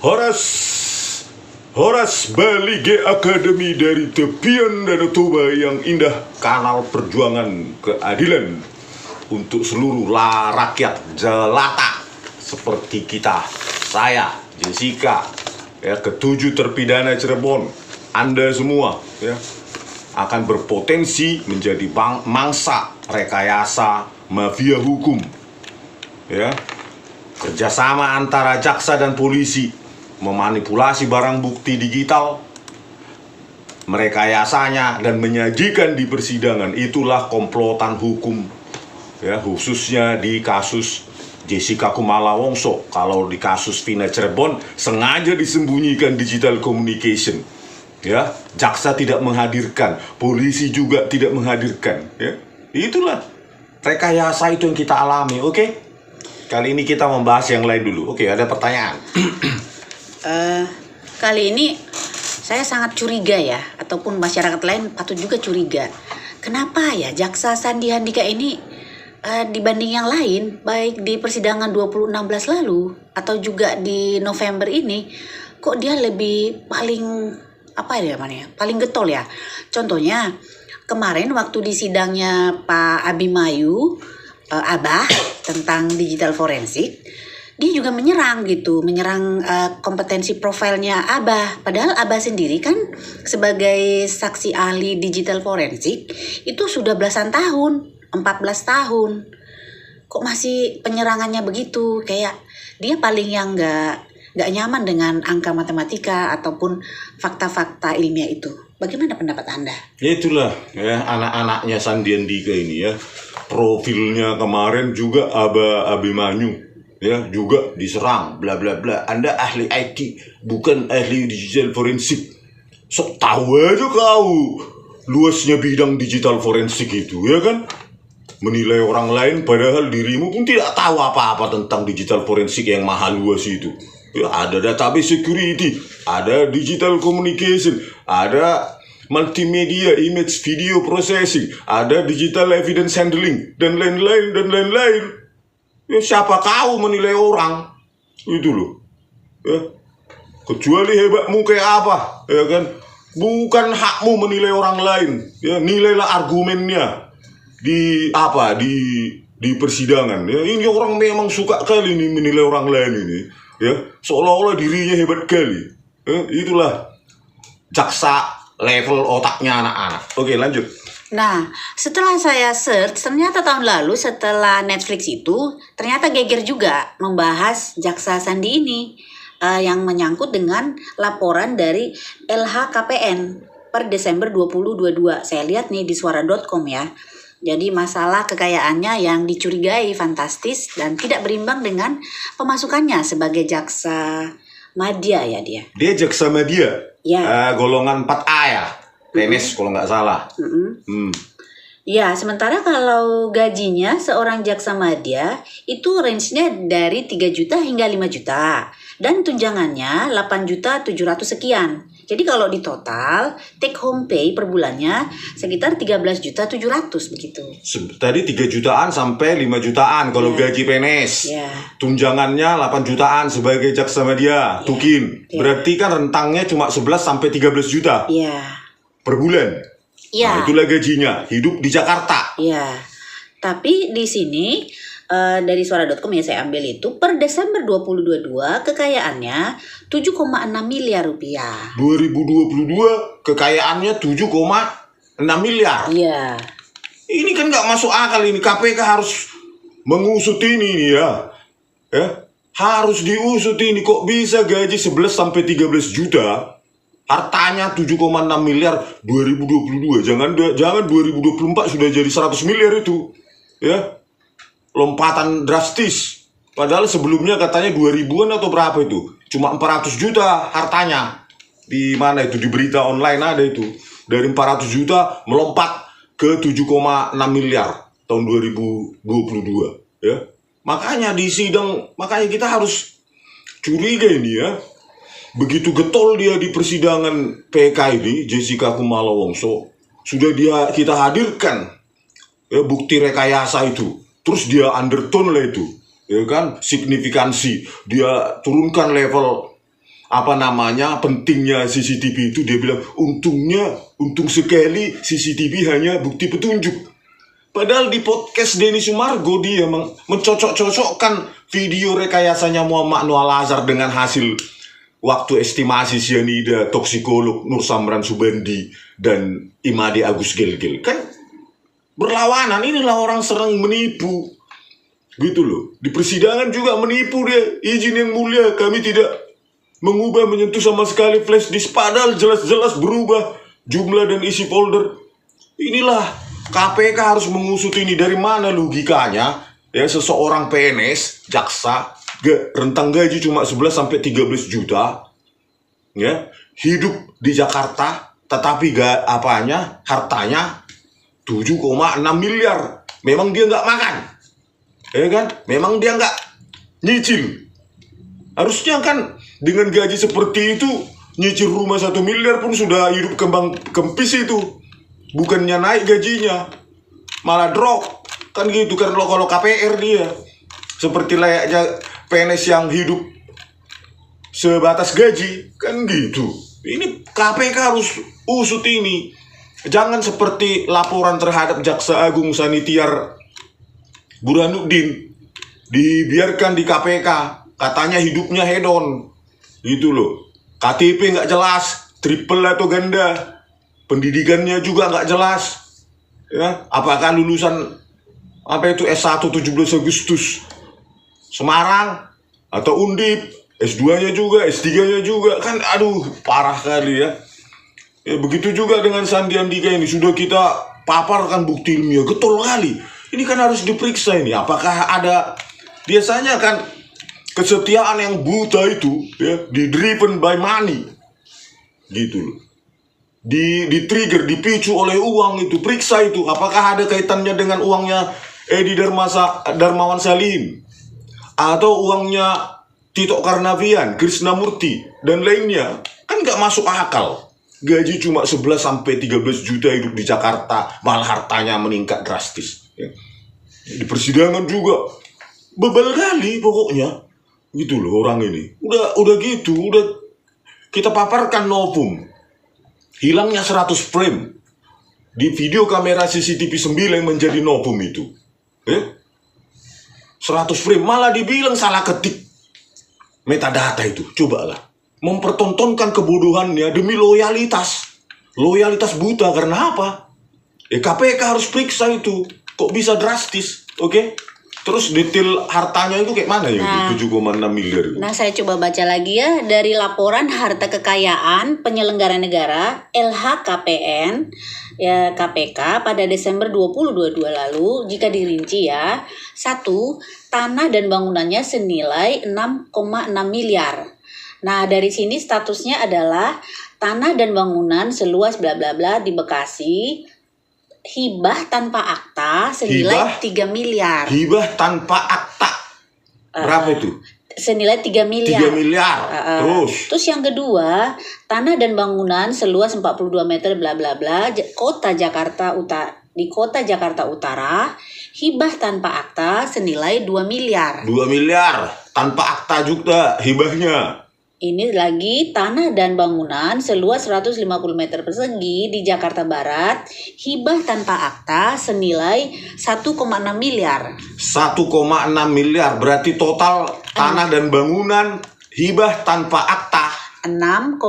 Horas Horas Balige Akademi dari tepian Danau Toba yang indah, kanal perjuangan keadilan untuk seluruh rakyat jelata seperti kita, saya, Jessica, ya, ketujuh terpidana Cirebon. Anda semua ya akan berpotensi menjadi mangsa rekayasa mafia hukum, ya, kerjasama antara jaksa dan polisi memanipulasi barang bukti digital, merekayasanya dan menyajikan di persidangan. Itulah komplotan hukum, ya, khususnya di kasus Jessica Kumala Wongso. Kalau di kasus Vina Cirebon sengaja disembunyikan digital communication, ya, jaksa tidak menghadirkan, polisi juga tidak menghadirkan, ya. Itulah rekayasa itu yang kita alami. Oke, kali ini kita membahas yang lain dulu. Oke, ada pertanyaan. Kali ini saya sangat curiga ya, ataupun masyarakat lain patut juga curiga. Kenapa ya Jaksa Sandi Handika ini dibanding yang lain, baik di persidangan 2016 lalu atau juga di November ini, kok dia lebih paling paling getol ya. Contohnya kemarin waktu di sidangnya Pak Abimayu Abah tentang digital forensik, dia juga menyerang kompetensi profilnya Abah. Padahal Abah sendiri kan sebagai saksi ahli digital forensik itu sudah belasan tahun, 14 tahun. Kok masih penyerangannya begitu? Kayak dia paling yang nggak nyaman dengan angka matematika ataupun fakta-fakta ilmiah itu. Bagaimana pendapat Anda? Itulah ya anak-anaknya Sandi Handika ini ya. Profilnya kemarin juga Abimanyu, ya, juga diserang bla bla bla. Anda ahli IT bukan ahli digital forensik. Sok tahu aja kau luasnya bidang digital forensik itu, ya kan? Menilai orang lain padahal dirimu pun tidak tahu apa-apa tentang digital forensik yang maha luas itu. Ya, ada database security, ada digital communication, ada multimedia image video processing, ada digital evidence handling, dan lain-lain. Ya, siapa kau menilai orang? Itu loh. Ya. Kecuali hebatmu kayak apa, ya kan? Bukan hakmu menilai orang lain. Ya, nilailah argumennya di persidangan. Ya, ini orang memang suka kali ini menilai orang lain ini. Ya, seolah-olah dirinya hebat kali. Ya, itulah jaksa level otaknya anak-anak. Oke, lanjut. Nah, setelah saya search, ternyata tahun lalu setelah Netflix itu, ternyata geger juga membahas Jaksa Sandi ini yang menyangkut dengan laporan dari LHKPN per Desember 2022. Saya lihat nih di suara.com ya. Jadi masalah kekayaannya yang dicurigai fantastis dan tidak berimbang dengan pemasukannya sebagai jaksa madya ya dia. Dia jaksa madya? Ya. Golongan 4A ya? PNS kalau nggak salah. Ya, sementara kalau gajinya seorang jaksa madya itu range-nya dari 3 juta hingga 5 juta. Dan tunjangannya 8.700.000 sekian. Jadi kalau di total, take home pay per bulannya sekitar 13.700.000 begitu. Tadi 3 jutaan sampai 5 jutaan kalau gaji PNS. Tunjangannya 8 jutaan sebagai jaksa madya, tukin. Berarti kan rentangnya cuma 11 sampai 13 juta. Per bulan. Nah, itulah gajinya, hidup di Jakarta. Ya, tapi di sini dari suara.com ya saya ambil itu per Desember 2022 kekayaannya 7,6 miliar rupiah. 2022 kekayaannya 7,6 miliar. Iya. Ini kan nggak masuk akal ini. KPK harus mengusut ini ya. Harus diusut ini, kok bisa gaji 11 sampai 13 juta. Hartanya 7,6 miliar 2022. Jangan 2024 sudah jadi 100 miliar itu. Ya. Lompatan drastis. Padahal sebelumnya katanya 2000-an atau berapa itu? Cuma 400 juta hartanya. Di mana itu? Di berita online ada itu. Dari 400 juta melompat ke 7,6 miliar tahun 2022, ya. Makanya di sidang, makanya kita harus curiga ini ya. Begitu getol dia di persidangan PK ini, Jessica Kumala Wongso, sudah kita hadirkan ya bukti rekayasa itu. Terus dia undertone lah itu, ya kan, signifikansi. Dia turunkan level pentingnya CCTV itu. Dia bilang untung sekali CCTV hanya bukti petunjuk. Padahal di podcast Denny Sumargo dia mencocok-cocokkan video rekayasanya Muhammad Noah Lazar dengan hasil waktu estimasi sianida toksikolog Nur Samran Subandi dan Imade Agus Gelgel. Kan berlawanan. Inilah orang sering menipu. Gitu loh. Di persidangan juga menipu dia. Izin yang mulia, kami tidak mengubah menyentuh sama sekali flash disk. Padahal jelas-jelas berubah jumlah dan isi folder. Inilah KPK harus mengusut ini. Dari mana logikanya ya seseorang PNS, jaksa, rentang gaji cuma 11-13 juta ya, hidup di Jakarta tetapi hartanya 7,6 miliar. Memang dia nggak makan, ya kan? Memang dia nggak nyicil. Harusnya kan dengan gaji seperti itu nyicil rumah 1 miliar pun sudah hidup kembang kempis itu. Bukannya naik gajinya, malah drop. Kan gitu kan kalau KPR dia. Seperti layaknya PNS yang hidup sebatas gaji. Kan gitu. Ini KPK harus usut ini. Jangan seperti laporan terhadap Jaksa Agung Sanitiar Burhanuddin. Dibiarkan di KPK. Katanya hidupnya hedon. Gitu loh. KTP nggak jelas. Triple atau ganda. Pendidikannya juga nggak jelas, ya. Apakah lulusan S1 17 Agustus Semarang atau Undip, S2-nya juga, S3-nya juga, kan aduh parah kali ya. Begitu juga dengan Sandi Andika ini sudah kita paparkan bukti ilmiah getol kali. Ini kan harus diperiksa ini. Apakah ada biasanya kan kesetiaan yang buta itu ya driven by money, gitu loh. Di trigger, dipicu oleh uang itu. Periksa itu, apakah ada kaitannya dengan uangnya Edi Darmawan Salim atau uangnya Tito Karnavian, Krisnamurti dan lainnya. Kan gak masuk akal. Gaji cuma 11-13 juta hidup di Jakarta, malah hartanya meningkat drastis ya. Di persidangan juga bebal kali pokoknya. Gitu loh orang ini. Udah gitu, udah kita paparkan novum. Hilangnya 100 frame di video kamera CCTV 9 menjadi novum itu. 100 frame malah dibilang salah ketik metadata itu. Cobalah mempertontonkan kebodohannya demi loyalitas. Loyalitas buta karena apa? KPK harus periksa itu. Kok bisa drastis? Oke? Terus detail hartanya itu kayak mana ya? 7,6 miliar itu. Nah, saya coba baca lagi ya dari laporan harta kekayaan penyelenggara negara LHKPN ya KPK pada Desember 2022 lalu. Jika dirinci ya, 1. Tanah dan bangunannya senilai 6,6 miliar. Nah, dari sini statusnya adalah tanah dan bangunan seluas bla bla bla di Bekasi. Hibah tanpa akta senilai 3 miliar. Hibah tanpa akta. Berapa itu? Senilai 3 miliar. 3 miliar. Terus yang kedua, tanah dan bangunan seluas 42 meter bla bla bla di kota Jakarta Utara, hibah tanpa akta senilai 2 miliar. 2 miliar tanpa akta juga hibahnya. Ini lagi tanah dan bangunan seluas 150 meter persegi di Jakarta Barat, hibah tanpa akta senilai 1,6 miliar. 1,6 miliar berarti total tanah dan bangunan hibah tanpa akta 6,6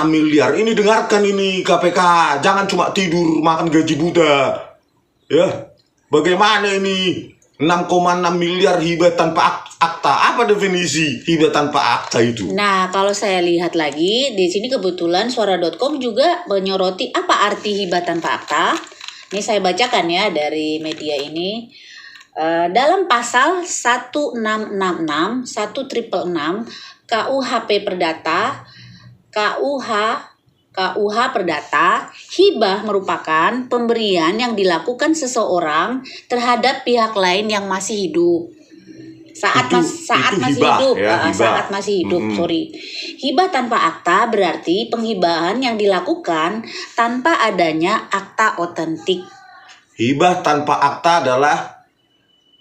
miliar. Ini dengarkan ini KPK, jangan cuma tidur makan gaji buta. Ya, bagaimana ini 6,6 miliar hibah tanpa akta? Apa definisi hibah tanpa akta itu? Nah, kalau saya lihat lagi di sini kebetulan suara.com juga menyoroti apa arti hibah tanpa akta. Ini saya bacakan ya dari media ini. Dalam pasal 1666, 1666 KUHP Perdata, KUH Perdata, hibah merupakan pemberian yang dilakukan seseorang terhadap pihak lain yang masih hidup. Saat masih hidup. Hibah tanpa akta berarti penghibahan yang dilakukan tanpa adanya akta otentik. Hibah tanpa akta adalah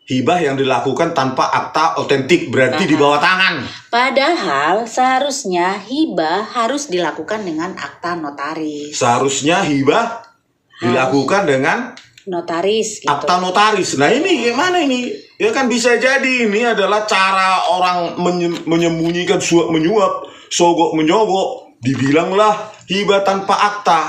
hibah yang dilakukan tanpa akta otentik, berarti di bawah tangan. Padahal seharusnya hibah harus dilakukan dengan akta notaris. Seharusnya hibah dilakukan dengan Notaris gitu. akta notaris. Nah ini gimana ini? Ya kan bisa jadi ini adalah cara orang menyembunyikan suap menyuap, sogok menyogok. Dibilanglah hibah tanpa akta.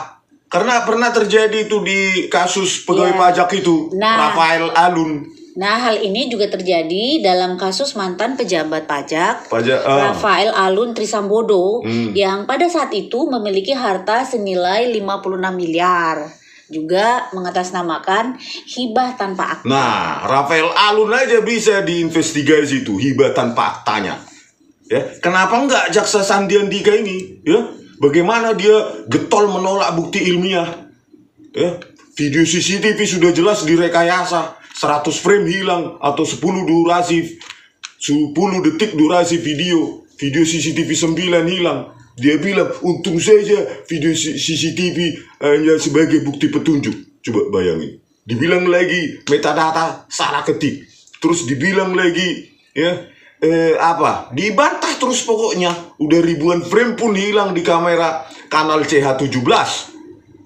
Karena pernah terjadi itu di kasus pegawai pajak itu, Rafael Alun. Nah, hal ini juga terjadi dalam kasus mantan pejabat pajak Rafael Alun Trisambodo yang pada saat itu memiliki harta senilai 56 miliar. Juga mengatasnamakan hibah tanpa akta. Nah, Rafael Alun aja bisa diinvestigasi itu hibah tanpa aktanya. Ya, kenapa enggak Jaksa Sandi Handika ini? Ya, bagaimana dia getol menolak bukti ilmiah? Ya, video CCTV sudah jelas direkayasa. 100 frame hilang atau 10 detik durasi video CCTV 9 hilang. Dia bilang untung saja video CCTV hanya sebagai bukti petunjuk. Coba bayangin. Dibilang lagi metadata salah ketik. Terus dibilang lagi ya dibantah terus pokoknya. Udah ribuan frame pun hilang di kamera kanal CH17.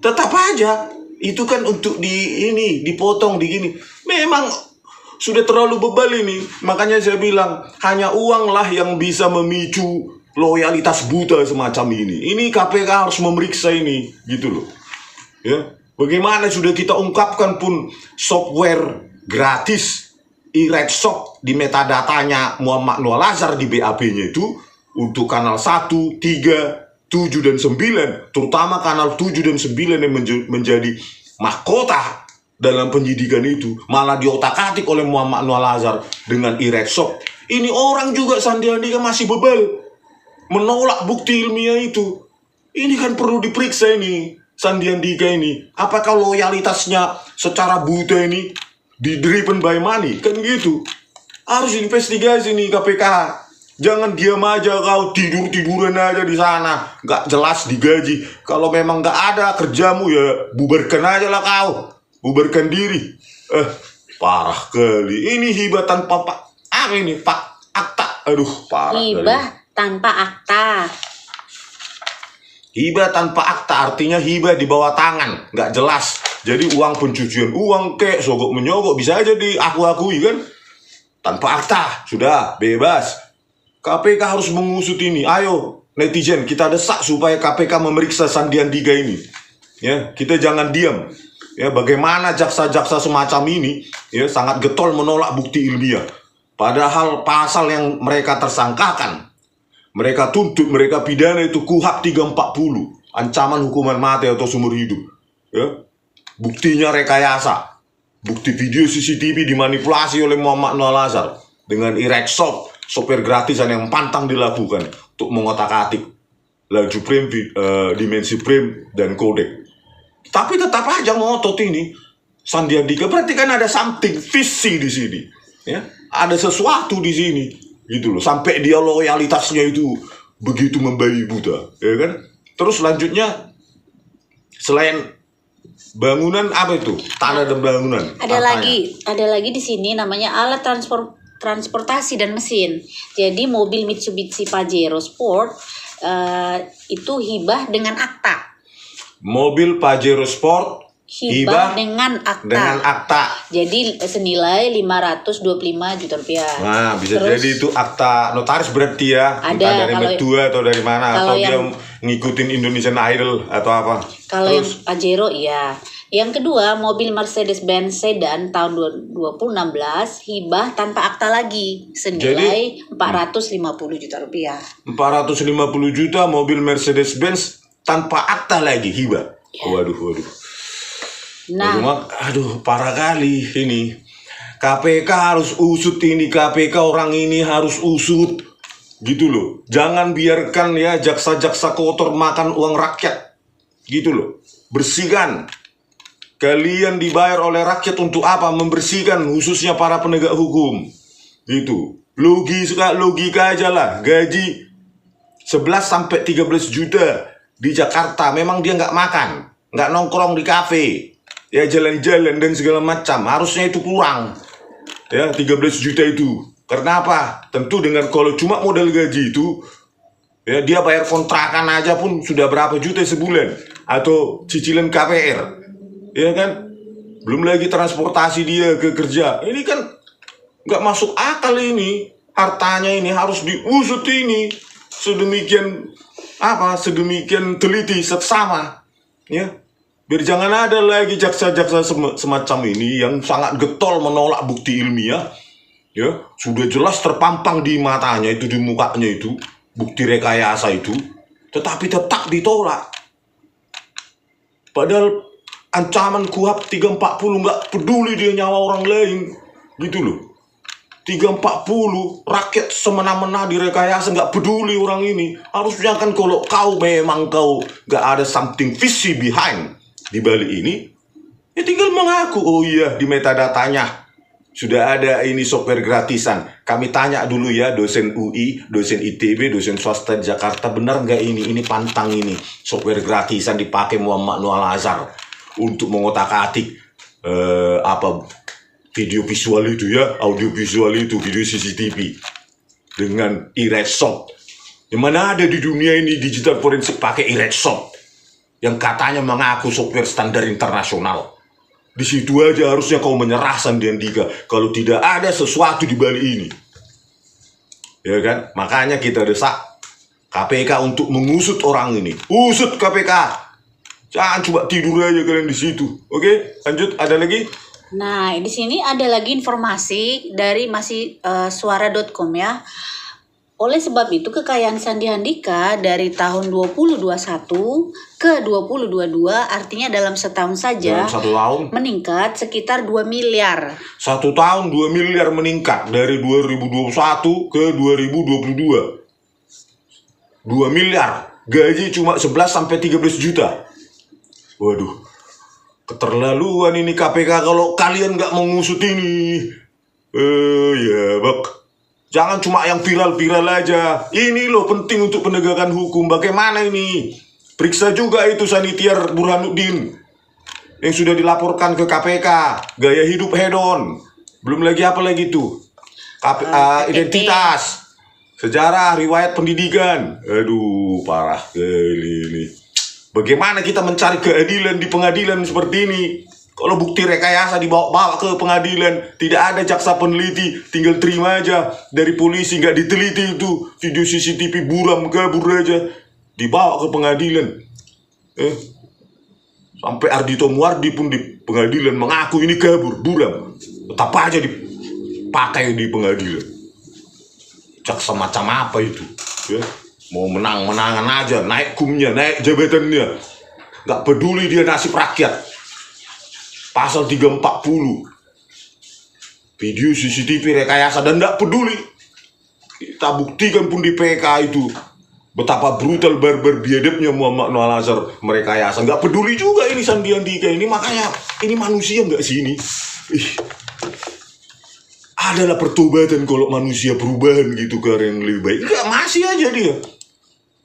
Tetap aja itu kan untuk dipotong di gini. Memang sudah terlalu bebal ini. Makanya saya bilang hanya uanglah yang bisa memicu loyalitas buta semacam ini. Ini KPK harus memeriksa ini, gitu loh. Ya, bagaimana sudah kita ungkapkan pun software gratis iRedshop di metadatanya Muhammad Noah Lazar di BAP-nya itu untuk kanal 1, 3, 7 dan 9, terutama kanal 7 dan 9 yang menjadi mahkota dalam penyidikan itu, malah diotak-atik oleh Muhammad Noah Lazar dengan iRedshop. Ini orang juga Sandi Handika masih bebal menolak bukti ilmiah itu. Ini kan perlu diperiksa ini Sandi Handika ini. Apakah loyalitasnya secara buta ini driven by money? Kan gitu. Harus investigasi nih KPK. Jangan diam aja kau tiduran aja di sana, nggak jelas digaji. Kalau memang nggak ada kerjamu ya bubarkan aja lah kau, bubarkan diri. Parah kali. Ini hibah tanpa akta. Aduh parah. Hibah tanpa akta. Hibah tanpa akta artinya hibah di bawah tangan, nggak jelas. Jadi uang pencucian uang kek sogok menyogok bisa aja diakui kan, tanpa akta sudah bebas. KPK harus mengusut ini. Ayo netizen kita desak supaya KPK memeriksa Sandi Handika ini. Ya, kita jangan diam. Ya, bagaimana jaksa-jaksa semacam ini ya sangat getol menolak bukti ilmiah. Padahal pasal yang mereka tersangkakan, mereka tuntut, mereka pidana itu KUHP 340, ancaman hukuman mati atau seumur hidup. Ya. Buktinya rekayasa. Bukti video CCTV dimanipulasi oleh Muhammad Noah Lazar dengan iRedshop. Software gratisan yang pantang dilakukan untuk mengotak-atik laju frame, dimensi frame, dan kodek. Tapi tetap aja ngotot ini Sandi Handika. Berarti kan ada something fishy di sini, ya. Ada sesuatu di sini, gitu loh. Sampai dia loyalitasnya itu begitu membabi buta, ya kan? Terus lanjutnya selain bangunan apa itu? Tanah dan bangunan. Ada lagi di sini namanya alat transportasi dan mesin. Jadi mobil Mitsubishi Pajero Sport itu hibah dengan akta. Mobil Pajero Sport hibah dengan akta. Jadi senilai 525 juta rupiah. Nah, bisa terus, jadi itu akta notaris berarti ya. Ada dari Mertua atau dari mana, atau dia ngikutin Indonesian Idol atau apa. Kalau yang Pajero iya. Yang kedua, mobil Mercedes-Benz sedan tahun 2016 hibah tanpa akta lagi senilai 450 juta rupiah. 450 juta mobil Mercedes-Benz tanpa akta lagi hibah. Ya. Waduh. Nah, aduh parah kali ini. KPK harus usut ini, KPK orang ini harus usut. Gitu loh. Jangan biarkan ya jaksa-jaksa kotor makan uang rakyat. Gitu loh. Bersihkan. Kalian dibayar oleh rakyat untuk apa? Membersihkan, khususnya para penegak hukum. Gitu. Logika aja lah. Gaji 11-13 juta di Jakarta. Memang dia nggak makan, nggak nongkrong di kafe, ya jalan-jalan dan segala macam. Harusnya itu kurang. Ya, 13 juta itu. Karena apa? Tentu dengan kalau cuma modal gaji itu, ya dia bayar kontrakan aja pun sudah berapa juta sebulan. Atau cicilan KPR. Ya kan? Belum lagi transportasi dia ke kerja. Ini kan nggak masuk akal ini. Hartanya ini harus diusut ini. Sedemikian teliti, seksama. Ya. Biar jangan ada lagi jaksa-jaksa semacam ini yang sangat getol menolak bukti ilmiah. Ya, sudah jelas terpampang di matanya itu, di mukanya itu, bukti rekayasa itu, tetapi tetap ditolak. Padahal ancaman KUHP 340 nggak peduli dia nyawa orang lain, gitu loh. 340 rakyat semena-mena direkayasa, nggak peduli orang ini. Harusnya kan kalau kau memang nggak ada something fishy behind di balik ini, ya tinggal mengaku, oh iya di metadatanya sudah ada ini software gratisan. Kami tanya dulu ya dosen UI, dosen ITB, dosen swasta di Jakarta, benar nggak ini pantang ini software gratisan dipakai Muhammad Noor Al-Azhar untuk mengotak-atik video visual itu ya, audio visual itu, video CCTV dengan e-redshot. Yang mana ada di dunia ini digital forensik pakai e-redshot yang katanya mengaku software standar internasional. Di situ aja harusnya kau menyerah Sandi Handika kalau tidak ada sesuatu di balik ini. Ya kan? Makanya kita desak KPK untuk mengusut orang ini. Usut KPK. Jangan coba tidur aja kalian di situ. Oke, lanjut, ada lagi? Nah, di sini ada lagi informasi dari masih suara.com ya. Oleh sebab itu, kekayaan Sandi Handika dari tahun 2021 ke 2022, artinya dalam setahun saja, dalam 1 tahun meningkat sekitar 2 miliar. 1 tahun 2 miliar meningkat dari 2021 ke 2022. 2 miliar. Gaji cuma 11-13 juta. Waduh, keterlaluan ini KPK kalau kalian nggak mengusut ini. Ya bak. Jangan cuma yang viral-viral aja. Ini loh penting untuk penegakan hukum. Bagaimana ini? Periksa juga itu Sanitiar Burhanuddin yang sudah dilaporkan ke KPK. Gaya hidup hedon. Belum lagi apa lagi tuh? Identitas, sejarah, riwayat pendidikan. Aduh, parah kali ini. Bagaimana kita mencari keadilan di pengadilan seperti ini? Kalau bukti rekayasa dibawa-bawa ke pengadilan, tidak ada jaksa peneliti, tinggal terima aja dari polisi, nggak diteliti itu video CCTV buram kabur aja, dibawa ke pengadilan. Sampai Ardhito Muardi pun di pengadilan mengaku ini kabur, buram, tetap aja dipakai di pengadilan. Jaksa macam apa itu? Ya, mau menangan aja, naik kumnya, naik jabatannya, nggak peduli dia nasib rakyat. Pasal 340 video CCTV rekayasa dan tidak peduli. Kita buktikan pun di PK itu betapa brutal barbar biadabnya Muhammad Noor Al-Azhar merekayasa. Nggak peduli juga ini Sandi Handika ini. Makanya ini manusia nggak sih ini? Adalah pertobatan kalau manusia perubahan gitu ke yang lebih baik. Nggak, masih aja dia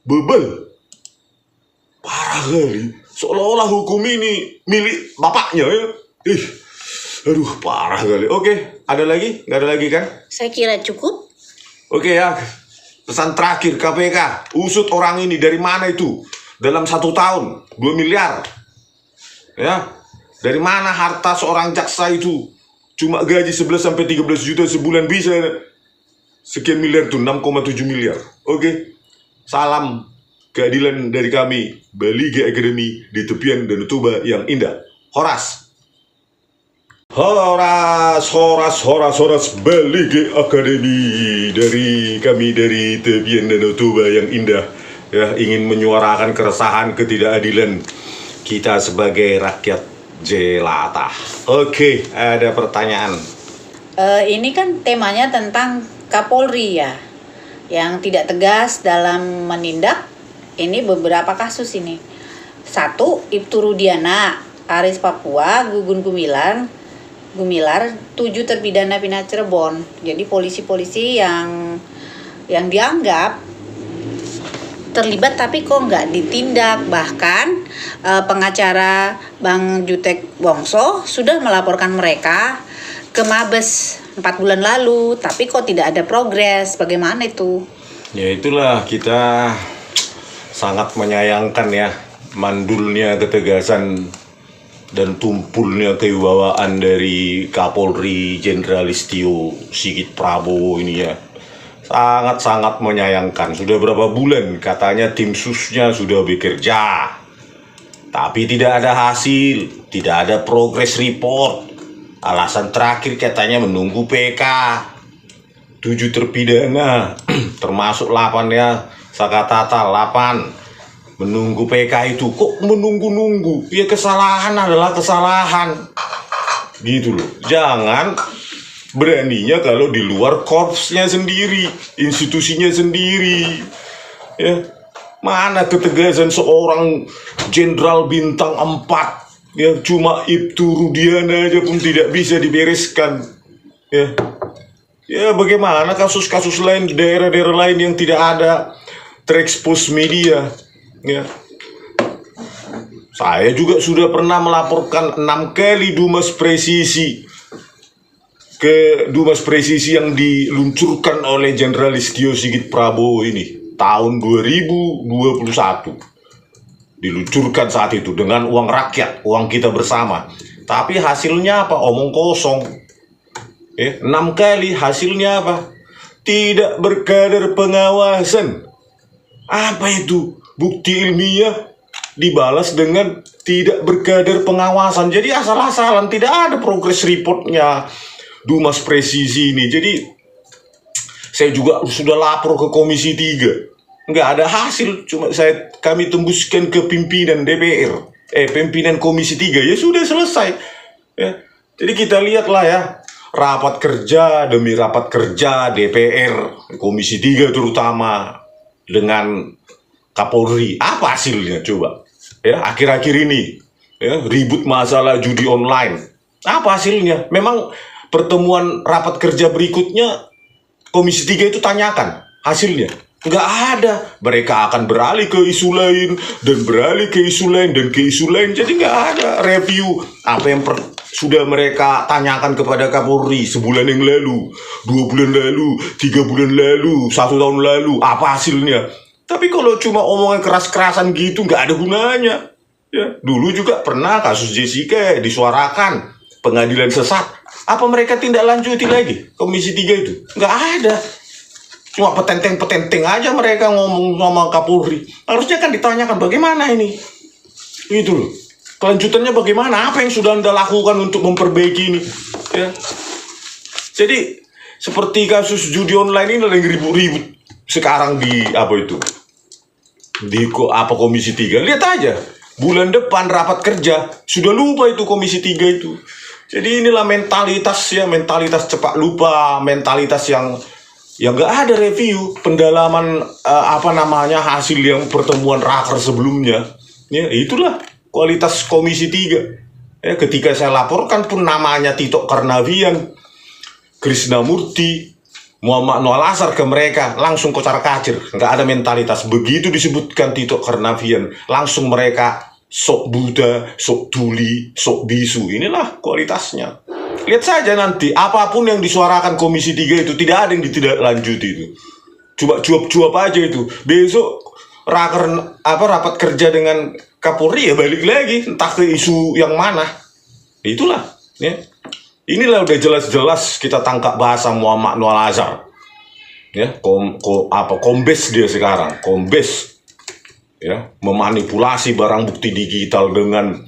bebel. Parah kali. Seolah-olah hukum ini milik bapaknya ya. Aduh, parah kali. Oke, ada lagi? Nggak ada lagi kan? Saya kira cukup. Oke ya, pesan terakhir KPK. Usut orang ini dari mana itu? Dalam 1 tahun, 2 miliar. Ya, dari mana harta seorang jaksa itu? Cuma gaji 11-13 juta sebulan bisa sekian miliar tuh, 6,7 miliar. Oke, salam keadilan dari kami, Bali G Academy di tepian Danau Toba yang indah. Horas, Bali G Academy dari kami dari tepian Danau Toba yang indah. Ya, ingin menyuarakan keresahan ketidakadilan kita sebagai rakyat jelata. Oke, ada pertanyaan. Ini kan temanya tentang Kapolri ya, yang tidak tegas dalam menindak. Ini beberapa kasus ini. 1, Ibtu Rudiana, Aris Papua, Gugun Gumilar, 7 terpidana pindah Cirebon. Jadi polisi-polisi yang dianggap terlibat tapi kok nggak ditindak. Bahkan pengacara Bang Jutek Wongso sudah melaporkan mereka ke Mabes 4 bulan lalu, tapi kok tidak ada progres. Bagaimana itu? Ya itulah, kita sangat menyayangkan ya mandulnya ketegasan dan tumpulnya kewibawaan dari Kapolri Jenderal Listio Sigit Prabowo ini ya. Sangat-sangat menyayangkan. Sudah berapa bulan katanya tim susnya sudah bekerja, tapi tidak ada hasil, tidak ada progress report. Alasan terakhir katanya menunggu PK. 7 terpidana, termasuk 8 ya, Sakatata 8. Menunggu PK itu, kok menunggu-nunggu? Ya kesalahan adalah kesalahan. Gitu loh. Jangan beraninya kalau di luar korpsnya sendiri, institusinya sendiri. Ya. Mana ketegasan seorang jenderal bintang 4? Ya, cuma Ibtu Rudiana aja pun tidak bisa dibereskan. Ya. Ya, bagaimana kasus-kasus lain di daerah-daerah lain yang tidak ada terekspos media. Ya. Saya juga sudah pernah melaporkan 6 kali Dumas Presisi ke Dumas Presisi yang diluncurkan oleh Jenderal Listio Sigit Prabowo ini tahun 2021. Diluncurkan saat itu dengan uang rakyat, uang kita bersama. Tapi hasilnya apa? Omong kosong. 6 kali hasilnya apa? Tidak berkadar pengawasan. Apa itu? Bukti ilmiah dibalas dengan tidak berkadar pengawasan. Jadi asal-asalan, tidak ada progress reportnya Dumas Presisi ini. Jadi saya juga sudah lapor ke Komisi 3. Nggak ada hasil, cuma kami tembuskan ke pimpinan DPR, pimpinan Komisi 3, ya sudah selesai. Ya. Jadi kita lihatlah ya, rapat kerja demi rapat kerja DPR, Komisi 3 terutama dengan Kapolri. Apa hasilnya coba? Ya, akhir-akhir ini ya, ribut masalah judi online. Apa hasilnya? Memang pertemuan rapat kerja berikutnya Komisi 3 itu tanyakan hasilnya. Nggak ada. Mereka akan beralih ke isu lain, dan beralih ke isu lain, dan ke isu lain. Jadi nggak ada review apa yang sudah mereka tanyakan kepada Kapolri sebulan yang lalu, 2 bulan lalu, 3 bulan lalu, 1 tahun lalu. Apa hasilnya? Tapi kalau cuma omongan keras-kerasan gitu nggak ada gunanya. Ya, dulu juga pernah kasus Jessica disuarakan, pengadilan sesat. Apa mereka tindak lanjuti lagi Komisi 3 itu? Nggak ada. Cuma petenteng-petenteng aja mereka ngomong sama Kapolri. Harusnya kan ditanyakan bagaimana ini. Itu loh. Kelanjutannya bagaimana? Apa yang sudah Anda lakukan untuk memperbaiki ini? Ya. Jadi seperti kasus judi online ini lagi ribut-ribut sekarang di apa itu? Di Komisi 3. Lihat aja. Bulan depan rapat kerja sudah lupa itu Komisi 3 itu. Jadi inilah mentalitas ya, mentalitas cepat lupa, mentalitas yang nggak ada review pendalaman hasil yang pertemuan raker sebelumnya. Ya, itulah kualitas Komisi 3. Ya, ketika saya laporkan pun namanya Tito Karnavian, Krisnamurti, Muhammad Noel Azhar ke mereka, langsung kocar-kacir. Nggak ada mentalitas. Begitu disebutkan Tito Karnavian, langsung mereka sok buta, sok tuli, sok bisu. Inilah kualitasnya. Lihat saja nanti, apapun yang disuarakan Komisi 3 itu tidak ada yang ditindaklanjuti itu. Coba cuap-cuap aja itu. Besok rapat kerja dengan Kapolri ya balik lagi, entah ke isu yang mana. Itulah, ya. Inilah udah jelas-jelas kita tangkap bahasa Muhammad Noel Azhar. Ya, kombes dia sekarang, kombes. Ya, memanipulasi barang bukti digital dengan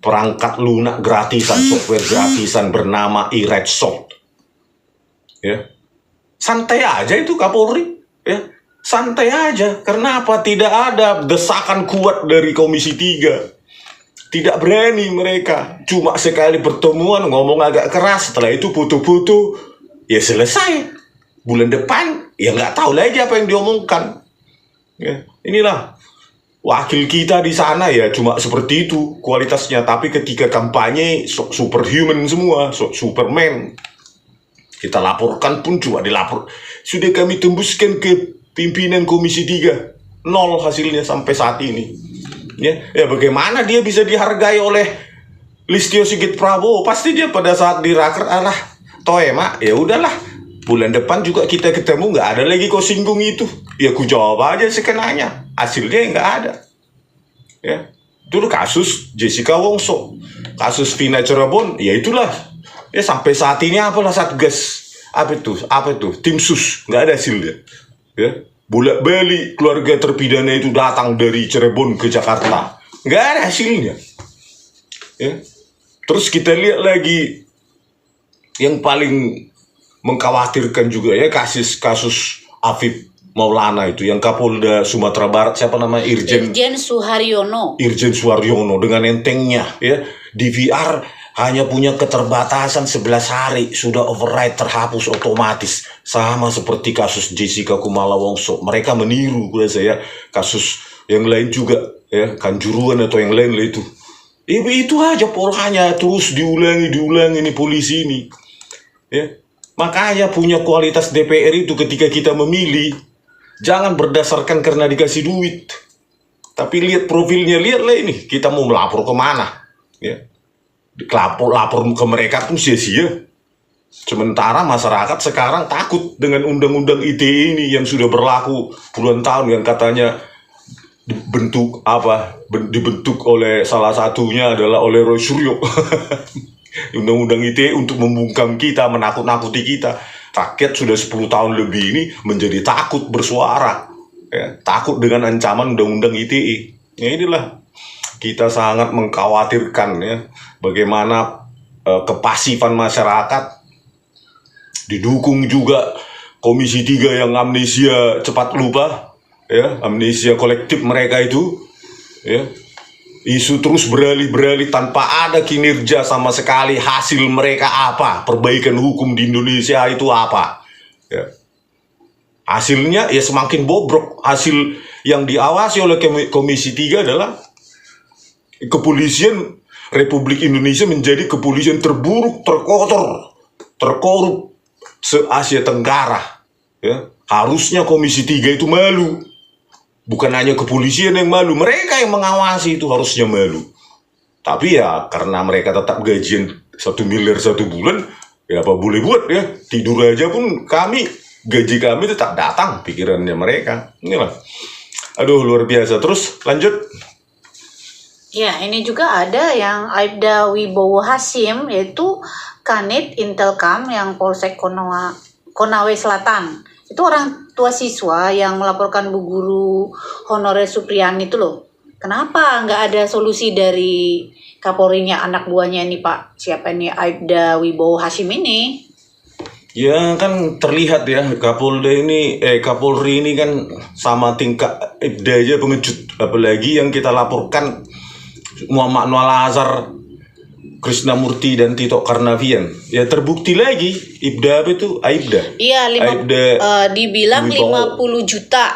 perangkat lunak gratisan, software gratisan bernama eRedSoft. Ya. Santai aja itu Kapolri, ya. Santai aja. Kenapa tidak ada desakan kuat dari Komisi 3? Tidak berani mereka. Cuma sekali pertemuan ngomong agak keras, setelah itu foto-foto, ya selesai. Bulan depan ya nggak tahu lagi apa yang diomongkan. Ya. Inilah wakil kita di sana ya cuma seperti itu kualitasnya, tapi ketika kampanye superhuman semua, Superman. Kita laporkan pun cuma dilapor. Sudah kami tembuskan ke pimpinan Komisi 3. 0 hasilnya sampai saat ini. Ya bagaimana dia bisa dihargai oleh Listio Sigit Prabowo? Pasti dia pada saat di raker, toh mak, ya udahlah, bulan depan juga kita ketemu, nggak ada lagi kau singgung itu. Ya ku jawab aja sekenanya, hasilnya nggak ada. Ya, itu kasus Jessica Wongso, kasus Vina Cirebon, ya itulah. Ya sampai saat ini apalah Satgas, apa itu, tim sus, nggak ada hasilnya. Ya, bolak-balik keluarga terpidana itu datang dari Cirebon ke Jakarta, nggak ada hasilnya. Ya, terus kita lihat lagi yang paling mengkhawatirkan juga ya kasus Afif Maulana itu, yang Kapolda Sumatera Barat, siapa namanya, Irjen Suharyono, dengan entengnya ya, DVR hanya punya keterbatasan 11 hari sudah override, terhapus otomatis, sama seperti kasus Jessica Kumala Wongso. Mereka meniru saya kasus yang lain juga ya, Kanjuruhan atau yang lain lah itu. Itu aja polanya, terus diulangi ini polisi ini. Ya, makanya punya kualitas DPR itu ketika kita memilih, jangan berdasarkan karena dikasih duit, tapi lihat profilnya, lihatlah ini kita mau melapor kemana. Ya, lapor ke mereka pun sia-sia. Sementara masyarakat sekarang takut dengan undang-undang ITE ini yang sudah berlaku puluhan tahun, yang katanya dibentuk oleh salah satunya adalah oleh Roy Suryo. Undang-undang ITE untuk membungkam kita, menakut-nakuti kita. Rakyat sudah 10 tahun lebih ini menjadi takut bersuara, ya, takut dengan ancaman undang-undang ITE. Ya, inilah kita sangat mengkhawatirkan ya, bagaimana kepasifan masyarakat, didukung juga Komisi 3 yang amnesia cepat lupa, ya, amnesia kolektif mereka itu, ya. Isu terus beralih tanpa ada kinerja sama sekali. Hasil mereka apa? Perbaikan hukum di Indonesia itu apa? Ya. Hasilnya ya semakin bobrok. Hasil yang diawasi oleh Komisi 3 adalah kepolisian Republik Indonesia menjadi kepolisian terburuk, terkotor, terkorup se-Asia Tenggara. Ya. Harusnya Komisi 3 itu malu. Bukan hanya kepolisian yang malu, mereka yang mengawasi itu harusnya malu. Tapi ya karena mereka tetap gajian 1 miliar 1 bulan, ya apa boleh buat ya. Tidur aja pun gaji kami tetap datang, pikirannya mereka. Inilah. Aduh, luar biasa. Terus lanjut. Ya, ini juga ada yang Aibda Wibowo Hasyim, yaitu Kanit Intelkam yang Polsek Konawe Selatan. Itu orang tua siswa yang melaporkan Bu Guru Honorer Supriyani itu loh. Kenapa nggak ada solusi dari Kapolrinya, anak buahnya ini Pak? Siapa ini Aibda Wibowo Hasyim ini? Ya kan terlihat ya, Kapolri ini kan sama tingkat Aibda aja pengecut. Apalagi yang kita laporkan Muhammad Nual Azhar, Krisnamurti dan Tito Karnavian. Ya terbukti lagi Aibda Iya, dibilang Wibowo 50 juta.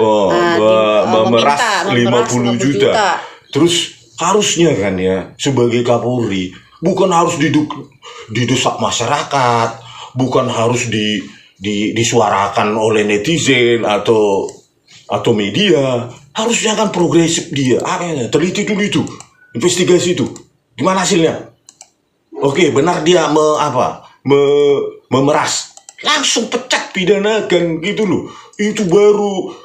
Memeras 50 juta. Terus harusnya kan ya, sebagai Kapolri bukan harus didesak masyarakat, bukan harus disuarakan oleh netizen atau media. Harusnya kan progresif dia. Teliti dulu itu, investigasi itu. Gimana hasilnya? Oke, benar dia memeras, langsung pecat, pidanakan gitu loh. Itu baru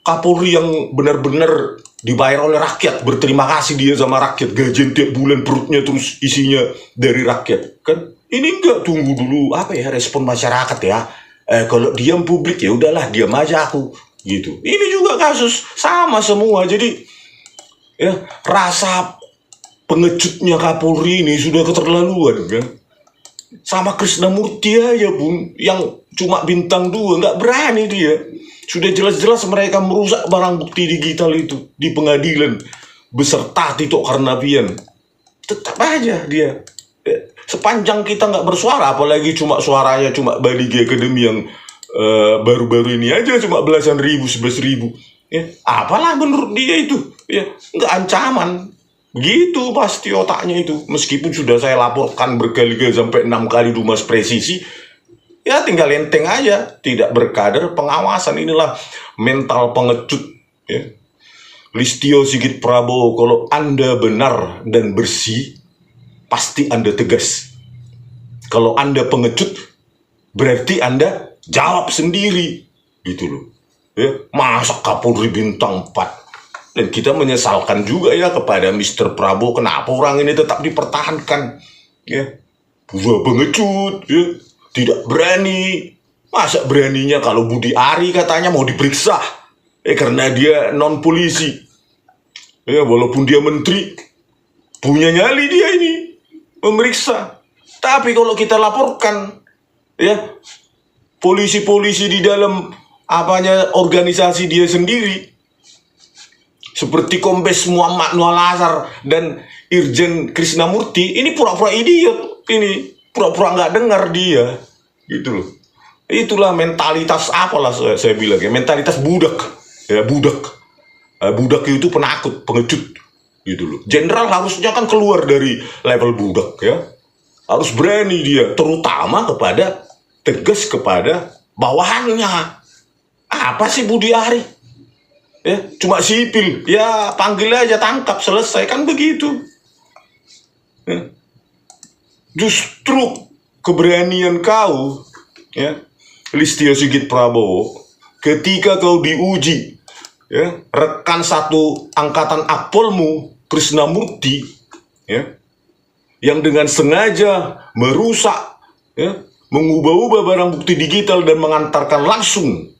Kapolri yang benar-benar dibayar oleh rakyat, berterima kasih dia sama rakyat, gajian tiap bulan, perutnya terus isinya dari rakyat. Kan ini enggak, tunggu dulu respon masyarakat ya. Kalau diam publik ya udahlah, diam aja aku gitu. Ini juga kasus sama semua. Jadi ya rasa pengecutnya Kapolri ini sudah keterlaluan kan. Sama Krisnamurti aja pun yang cuma bintang 2 nggak berani dia. Sudah jelas-jelas mereka merusak barang bukti digital itu di pengadilan beserta Tito Karnavian. Tetap aja dia. Sepanjang kita nggak bersuara, apalagi suaranya cuma Balige Academy yang baru-baru ini aja cuma belasan ribu, 11.000. Ya, apalah menurut dia itu? Ya, nggak ancaman. Gitu pasti otaknya itu. Meskipun sudah saya laporkan berkali-kali sampai 6 kali Dumas Presisi, ya tinggal enteng aja, tidak berkader pengawasan. Inilah mental pengecut ya. Listio Sigit Prabowo, kalau Anda benar dan bersih, pasti Anda tegas. Kalau Anda pengecut, berarti Anda jawab sendiri gitu loh. Ya, masa Kapolri bintang 4. Dan kita menyesalkan juga ya kepada Mr. Prabowo, kenapa orang ini tetap dipertahankan. Ya, pura pengecut, ya, tidak berani. Masa beraninya kalau Budi Ari katanya mau diperiksa, karena dia non polisi. Ya, walaupun dia menteri, punya nyali dia ini memeriksa. Tapi kalau kita laporkan, ya, polisi-polisi di dalam organisasi dia sendiri, seperti Kombes Muhammad Noah Lazar dan Irjen Krisnamurti, ini pura-pura idiot, ini pura-pura nggak dengar dia, gitu loh. Itulah mentalitas apalah saya bilang ya, mentalitas budak, ya budak. Budak itu penakut, pengecut, gitu loh. Jenderal harusnya kan keluar dari level budak ya, harus berani dia, terutama tegas kepada bawahannya. Apa sih Budi Ari? Ya, cuma sipil, ya panggil aja, tangkap, selesai, kan begitu. Ya. Justru keberanian kau, ya, Listio Sigit Prabowo, ketika kau diuji, ya, rekan satu angkatan akpolmu, Krisnamurti, ya, yang dengan sengaja merusak, ya, mengubah-ubah barang bukti digital dan mengantarkan langsung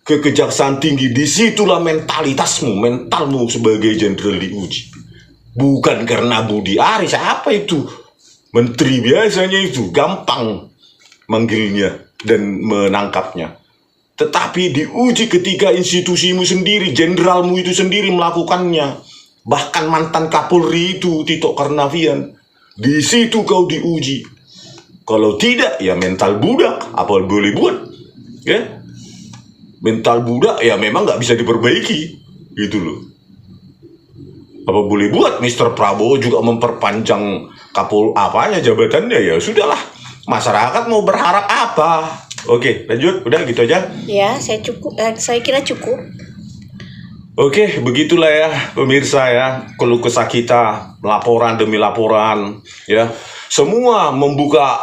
ke Kejaksaan Tinggi. Disitulah mentalmu sebagai jenderal diuji. Bukan karena Budi Ari, siapa itu? Menteri biasanya itu, gampang manggilnya dan menangkapnya. Tetapi diuji ketika institusimu sendiri, jenderalmu itu sendiri melakukannya. Bahkan mantan Kapolri itu, Tito Karnavian, di situ kau diuji. Kalau tidak, ya mental budak, apa boleh buat? Ya, mental budak ya memang nggak bisa diperbaiki, gitu loh. Apa boleh buat Mr. Prabowo juga memperpanjang jabatannya, ya sudahlah. Masyarakat mau berharap apa? Oke, lanjut, udah gitu aja. Ya, saya kira cukup. Oke, begitulah ya pemirsa ya, keluh kesah kita, laporan demi laporan, ya. Semua membuka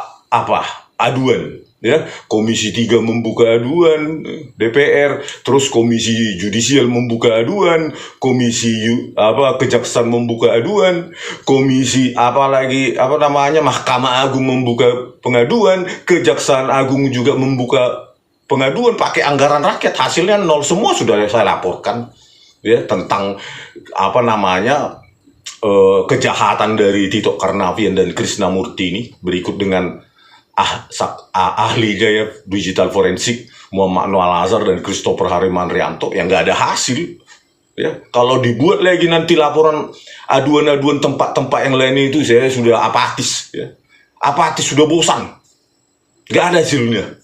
aduan, ya. Komisi 3 membuka aduan, DPR, terus Komisi Judisial membuka aduan, Komisi Kejaksaan membuka aduan, Komisi Mahkamah Agung membuka pengaduan, Kejaksaan Agung juga membuka pengaduan pakai anggaran rakyat, hasilnya nol semua. Sudah saya laporkan ya tentang kejahatan dari Tito Karnavian dan Krisnamurti ini, berikut dengan ahlinya ya digital forensik Muhammad Noah Lazar dan Christopher Harimanrianto yang nggak ada hasil ya. Kalau dibuat lagi nanti laporan aduan-aduan tempat-tempat yang lain itu, saya sudah apatis ya, sudah bosan, nggak ada hasilnya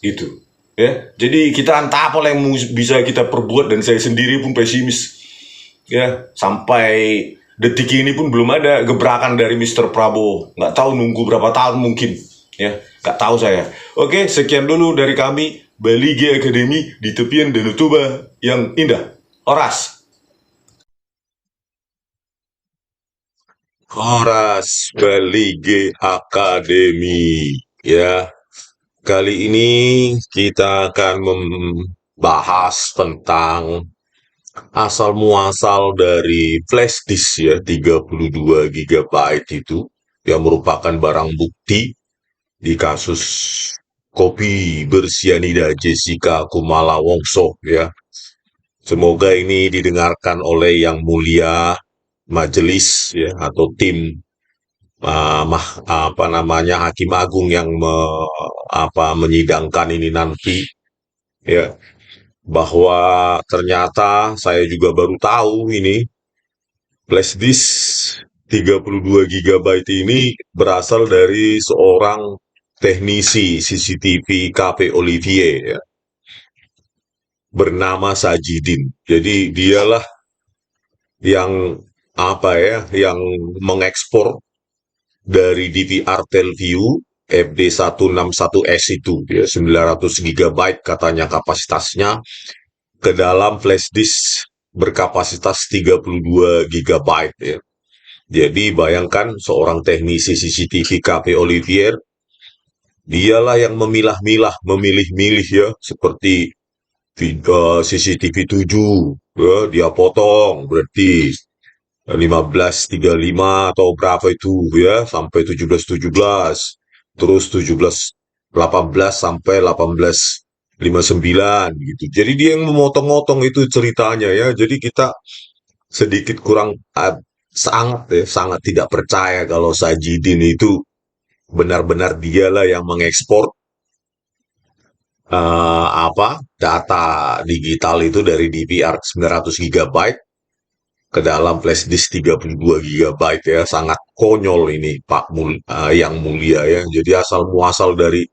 itu ya. Jadi kita entah apa yang bisa kita perbuat, dan saya sendiri pun pesimis ya, sampai detik ini pun belum ada gebrakan dari Mr. Prabowo. Nggak tahu nunggu berapa tahun mungkin ya, nggak tahu saya. Oke, sekian dulu dari kami, Bali G Academy di tepian Danau Toba yang indah. Horas Bali G Academy ya. Kali ini kita akan membahas tentang asal muasal dari flash disk ya, 32 GB itu, yang merupakan barang bukti di kasus kopi bersianida Jessica Kumala Wongso ya. Semoga ini didengarkan oleh yang mulia majelis ya, atau tim Hakim Agung yang menyidangkan ini nanti ya, bahwa ternyata saya juga baru tahu ini flash disk 32 GB ini berasal dari seorang teknisi CCTV KP Olivier ya, bernama Sajidin. Jadi dialah yang yang mengekspor dari DVR Telview FD161S itu ya, 900 GB katanya kapasitasnya, ke dalam flash disk berkapasitas 32 GB ya. Jadi bayangkan seorang teknisi CCTV KP Olivier Dialah yang memilah-milah, memilih-milih ya, seperti CCTV 7, ya, dia potong, berarti 15.35 atau berapa itu ya, sampai 17.17, terus 17.18 sampai 18.59 gitu. Jadi dia yang memotong-motong itu ceritanya ya. Jadi kita sedikit kurang sangat tidak percaya kalau Sajidin itu benar-benar dialah yang mengekspor data digital itu dari DVR 900 GB ke dalam flash disk 32 GB ya. Sangat konyol ini yang mulia ya. Jadi asal muasal dari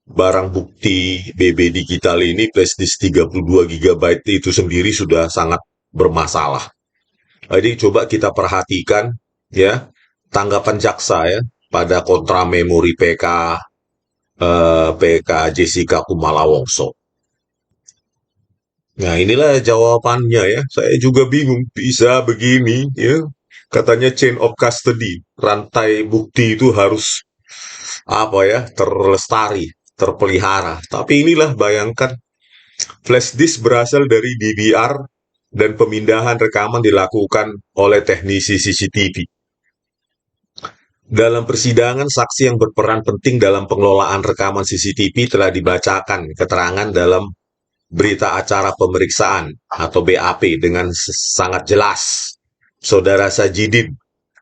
barang bukti BB digital ini, flash disk 32 GB itu sendiri sudah sangat bermasalah. Jadi coba kita perhatikan ya tanggapan jaksa ya pada kontra memori PK Jessica Kumala Wongso. Nah, inilah jawabannya ya. Saya juga bingung bisa begini ya. Katanya chain of custody, rantai bukti itu harus terlestari, terpelihara. Tapi inilah bayangkan flash disk berasal dari DVR dan pemindahan rekaman dilakukan oleh teknisi CCTV. Dalam persidangan, saksi yang berperan penting dalam pengelolaan rekaman CCTV telah dibacakan keterangan dalam berita acara pemeriksaan atau BAP dengan sangat jelas. Saudara Sajidin,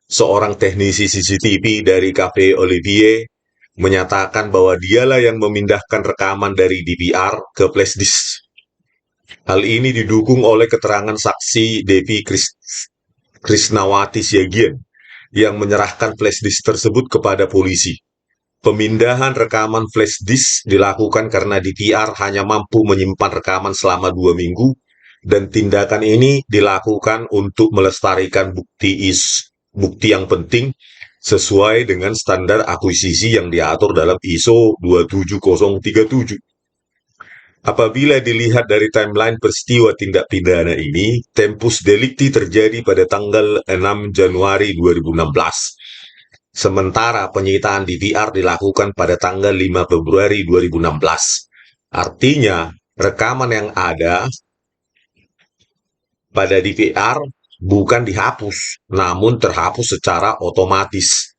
seorang teknisi CCTV dari Cafe Olivier, menyatakan bahwa dialah yang memindahkan rekaman dari DVR ke flash disk. Hal ini didukung oleh keterangan saksi Devi Krisnawati Siagian yang menyerahkan flash disk tersebut kepada polisi. Pemindahan rekaman flash disk dilakukan karena DVR hanya mampu menyimpan rekaman selama 2 minggu dan tindakan ini dilakukan untuk melestarikan bukti yang penting sesuai dengan standar akuisisi yang diatur dalam ISO 27037. Apabila dilihat dari timeline peristiwa tindak pidana ini, tempus delicti terjadi pada tanggal 6 Januari 2016. Sementara penyitaan DVR dilakukan pada tanggal 5 Februari 2016. Artinya, rekaman yang ada pada DVR bukan dihapus, namun terhapus secara otomatis.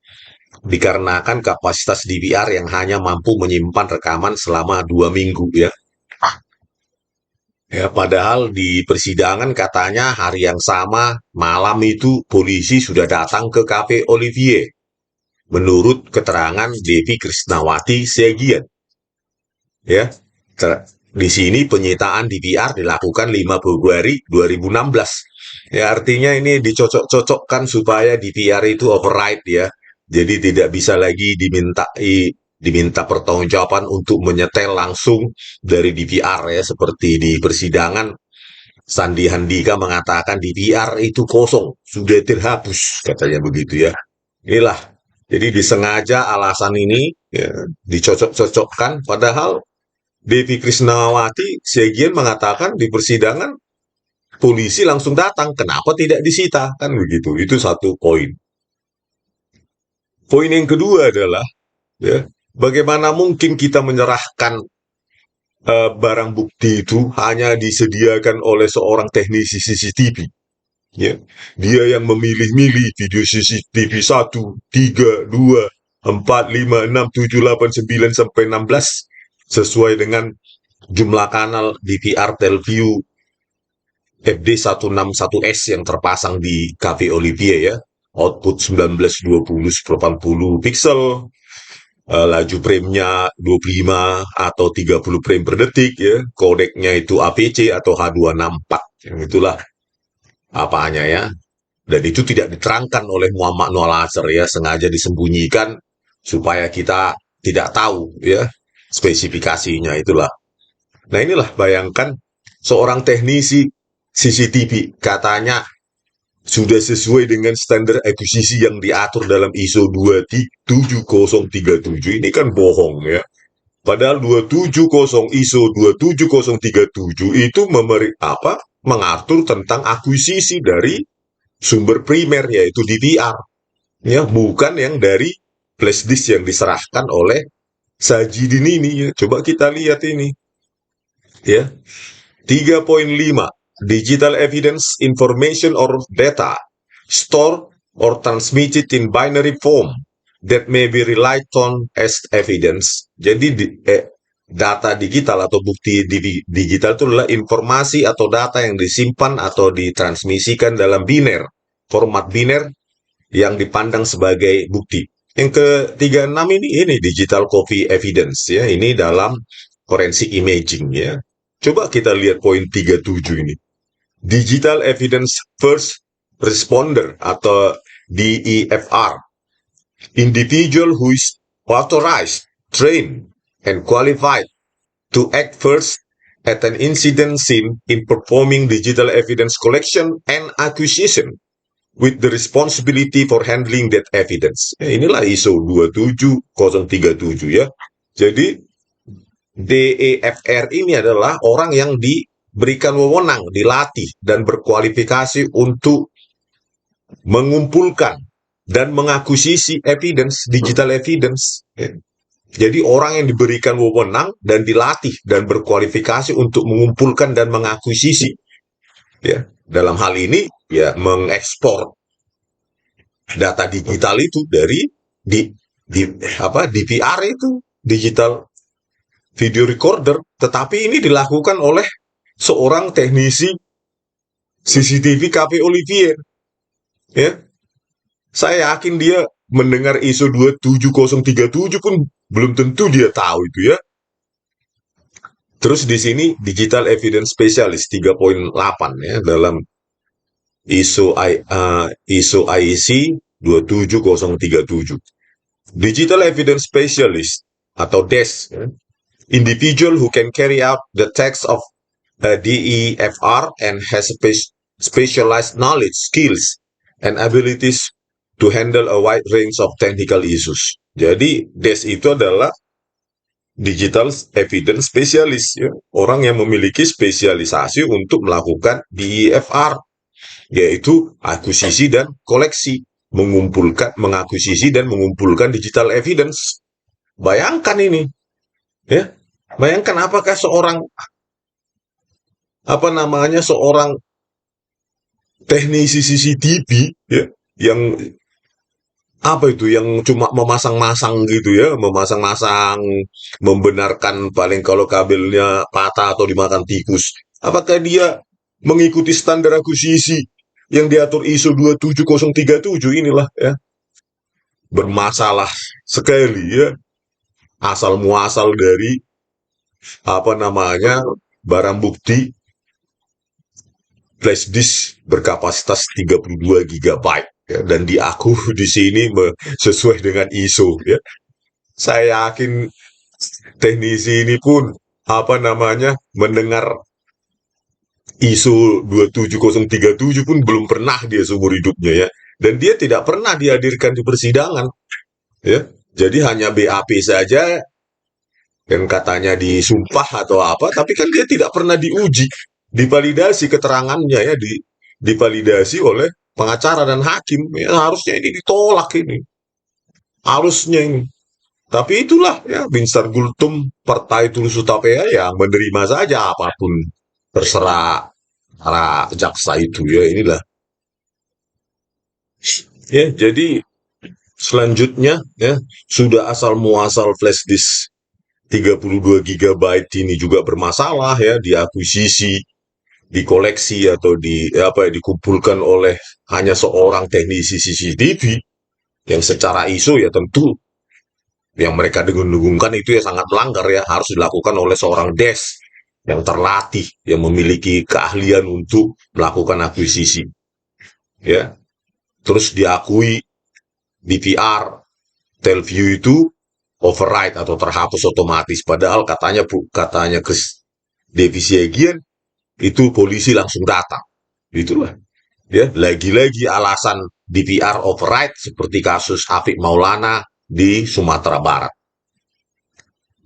Dikarenakan kapasitas DVR yang hanya mampu menyimpan rekaman selama 2 minggu ya. Ya, padahal di persidangan katanya hari yang sama, malam itu polisi sudah datang ke Cafe Olivier. Menurut keterangan Devi Krisnawati Siagian. Ya, di sini penyitaan DVR dilakukan 5 Februari 2016. Ya, artinya ini dicocok-cocokkan supaya DVR itu override ya. Jadi tidak bisa lagi diminta pertanggungjawaban untuk menyetel langsung dari DVR ya, seperti di persidangan Sandi Handika mengatakan DVR itu kosong, sudah terhapus katanya begitu ya. Inilah, jadi disengaja alasan ini ya, dicocok-cocokkan, padahal Devi Krisnawati Siagian mengatakan di persidangan polisi langsung datang, kenapa tidak disita kan begitu. Itu satu poin. Poin yang kedua adalah ya, bagaimana mungkin kita menyerahkan barang bukti itu hanya disediakan oleh seorang teknisi CCTV. Ya, dia yang memilih-milih video CCTV 1, 3, 2, 4, 5, 6, 7, 8, 9, sampai 16 sesuai dengan jumlah kanal DVR Telview FD161S yang terpasang di Cafe Olivier ya. Output 1920 80 pixel, laju frame-nya 25 atau 30 frame per detik ya, kodeknya itu APC atau H264. Yang itulah apanya ya. Dan itu tidak diterangkan oleh Muhammad Noor Nasr ya, sengaja disembunyikan supaya kita tidak tahu ya spesifikasinya itulah. Nah, inilah bayangkan seorang teknisi CCTV katanya sudah sesuai dengan standar akuisisi yang diatur dalam ISO 27037. Ini kan bohong ya. Padahal 270 ISO 27037 itu mengatur tentang akuisisi dari sumber primer yaitu DVR. Ya, bukan yang dari flash disk yang diserahkan oleh Sajidin ini ya, coba kita lihat ini ya. 3.5 Digital evidence information or data stored or transmitted in binary form that may be relied on as evidence. Jadi data digital atau bukti digital itu adalah informasi atau data yang disimpan atau ditransmisikan dalam biner, format biner yang dipandang sebagai bukti. Yang ke-36 ini digital copy evidence ya, ini dalam forensic imaging ya. Coba kita lihat poin 37 ini. Digital evidence first responder atau DEFR. Individual who is authorized, trained, and qualified to act first at an incident scene in performing digital evidence collection and acquisition with the responsibility for handling that evidence. Inilah ISO 27037 ya. Jadi DEFR ini adalah orang yang diberikan wewenang, dilatih, dan berkualifikasi untuk mengumpulkan dan mengakuisisi evidence, digital evidence. Jadi orang yang diberikan wewenang dan dilatih dan berkualifikasi untuk mengumpulkan dan mengakuisisi. Ya, dalam hal ini ya mengekspor data digital itu dari DVR itu, digital video recorder, tetapi ini dilakukan oleh seorang teknisi CCTV KP Olivier. Ya. Saya yakin dia mendengar ISO 27037 pun belum tentu dia tahu itu ya. Terus di sini digital evidence specialist 3.8 ya dalam ISO IEC 27037. Digital evidence specialist atau DES ya, individual who can carry out the task of DEFR and has specialized knowledge, skills, and abilities to handle a wide range of technical issues. Jadi DES itu adalah digital evidence specialist, ya, orang yang memiliki spesialisasi untuk melakukan DEFR, yaitu akuisisi dan koleksi, mengakuisisi dan mengumpulkan digital evidence. Bayangkan ini, ya. Bayangkan apakah seorang seorang teknisi CCTV ya yang yang cuma memasang-masang gitu ya, membenarkan paling kalau kabelnya patah atau dimakan tikus. Apakah dia mengikuti standar akuisisi yang diatur ISO 27037 inilah ya. Bermasalah sekali ya. Asal muasal dari barang bukti flash disk berkapasitas 32 GB ya, dan diaku di sini sesuai dengan ISO ya. Saya yakin teknisi ini pun mendengar ISO 27037 pun belum pernah dia seumur hidupnya ya, dan dia tidak pernah dihadirkan di persidangan ya. Jadi hanya BAP saja yang katanya disumpah atau apa, tapi kan dia tidak pernah diuji, divalidasi keterangannya ya, divalidasi oleh pengacara dan hakim. Ya, harusnya ini ditolak ini. Harusnya ini. Tapi itulah ya, Binsar Gultum Partai Tulus Utapaya ya menerima saja apapun terserah para jaksa itu ya, inilah. Ya, jadi selanjutnya ya, sudah asal muasal flash disk 32 GB ini juga bermasalah ya, diakuisisi, dikoleksi atau dikumpulkan oleh hanya seorang teknisi CCTV yang secara ISO ya tentu yang mereka dengung-dengungkan itu ya sangat melanggar ya, harus dilakukan oleh seorang DES yang terlatih, yang memiliki keahlian untuk melakukan akuisisi ya. Terus diakui DVR Telview itu override atau terhapus otomatis, padahal katanya Chris Davis Siagian itu polisi langsung datang. Itulah ya, lagi-lagi alasan DVR override seperti kasus Afiq Maulana di Sumatera Barat.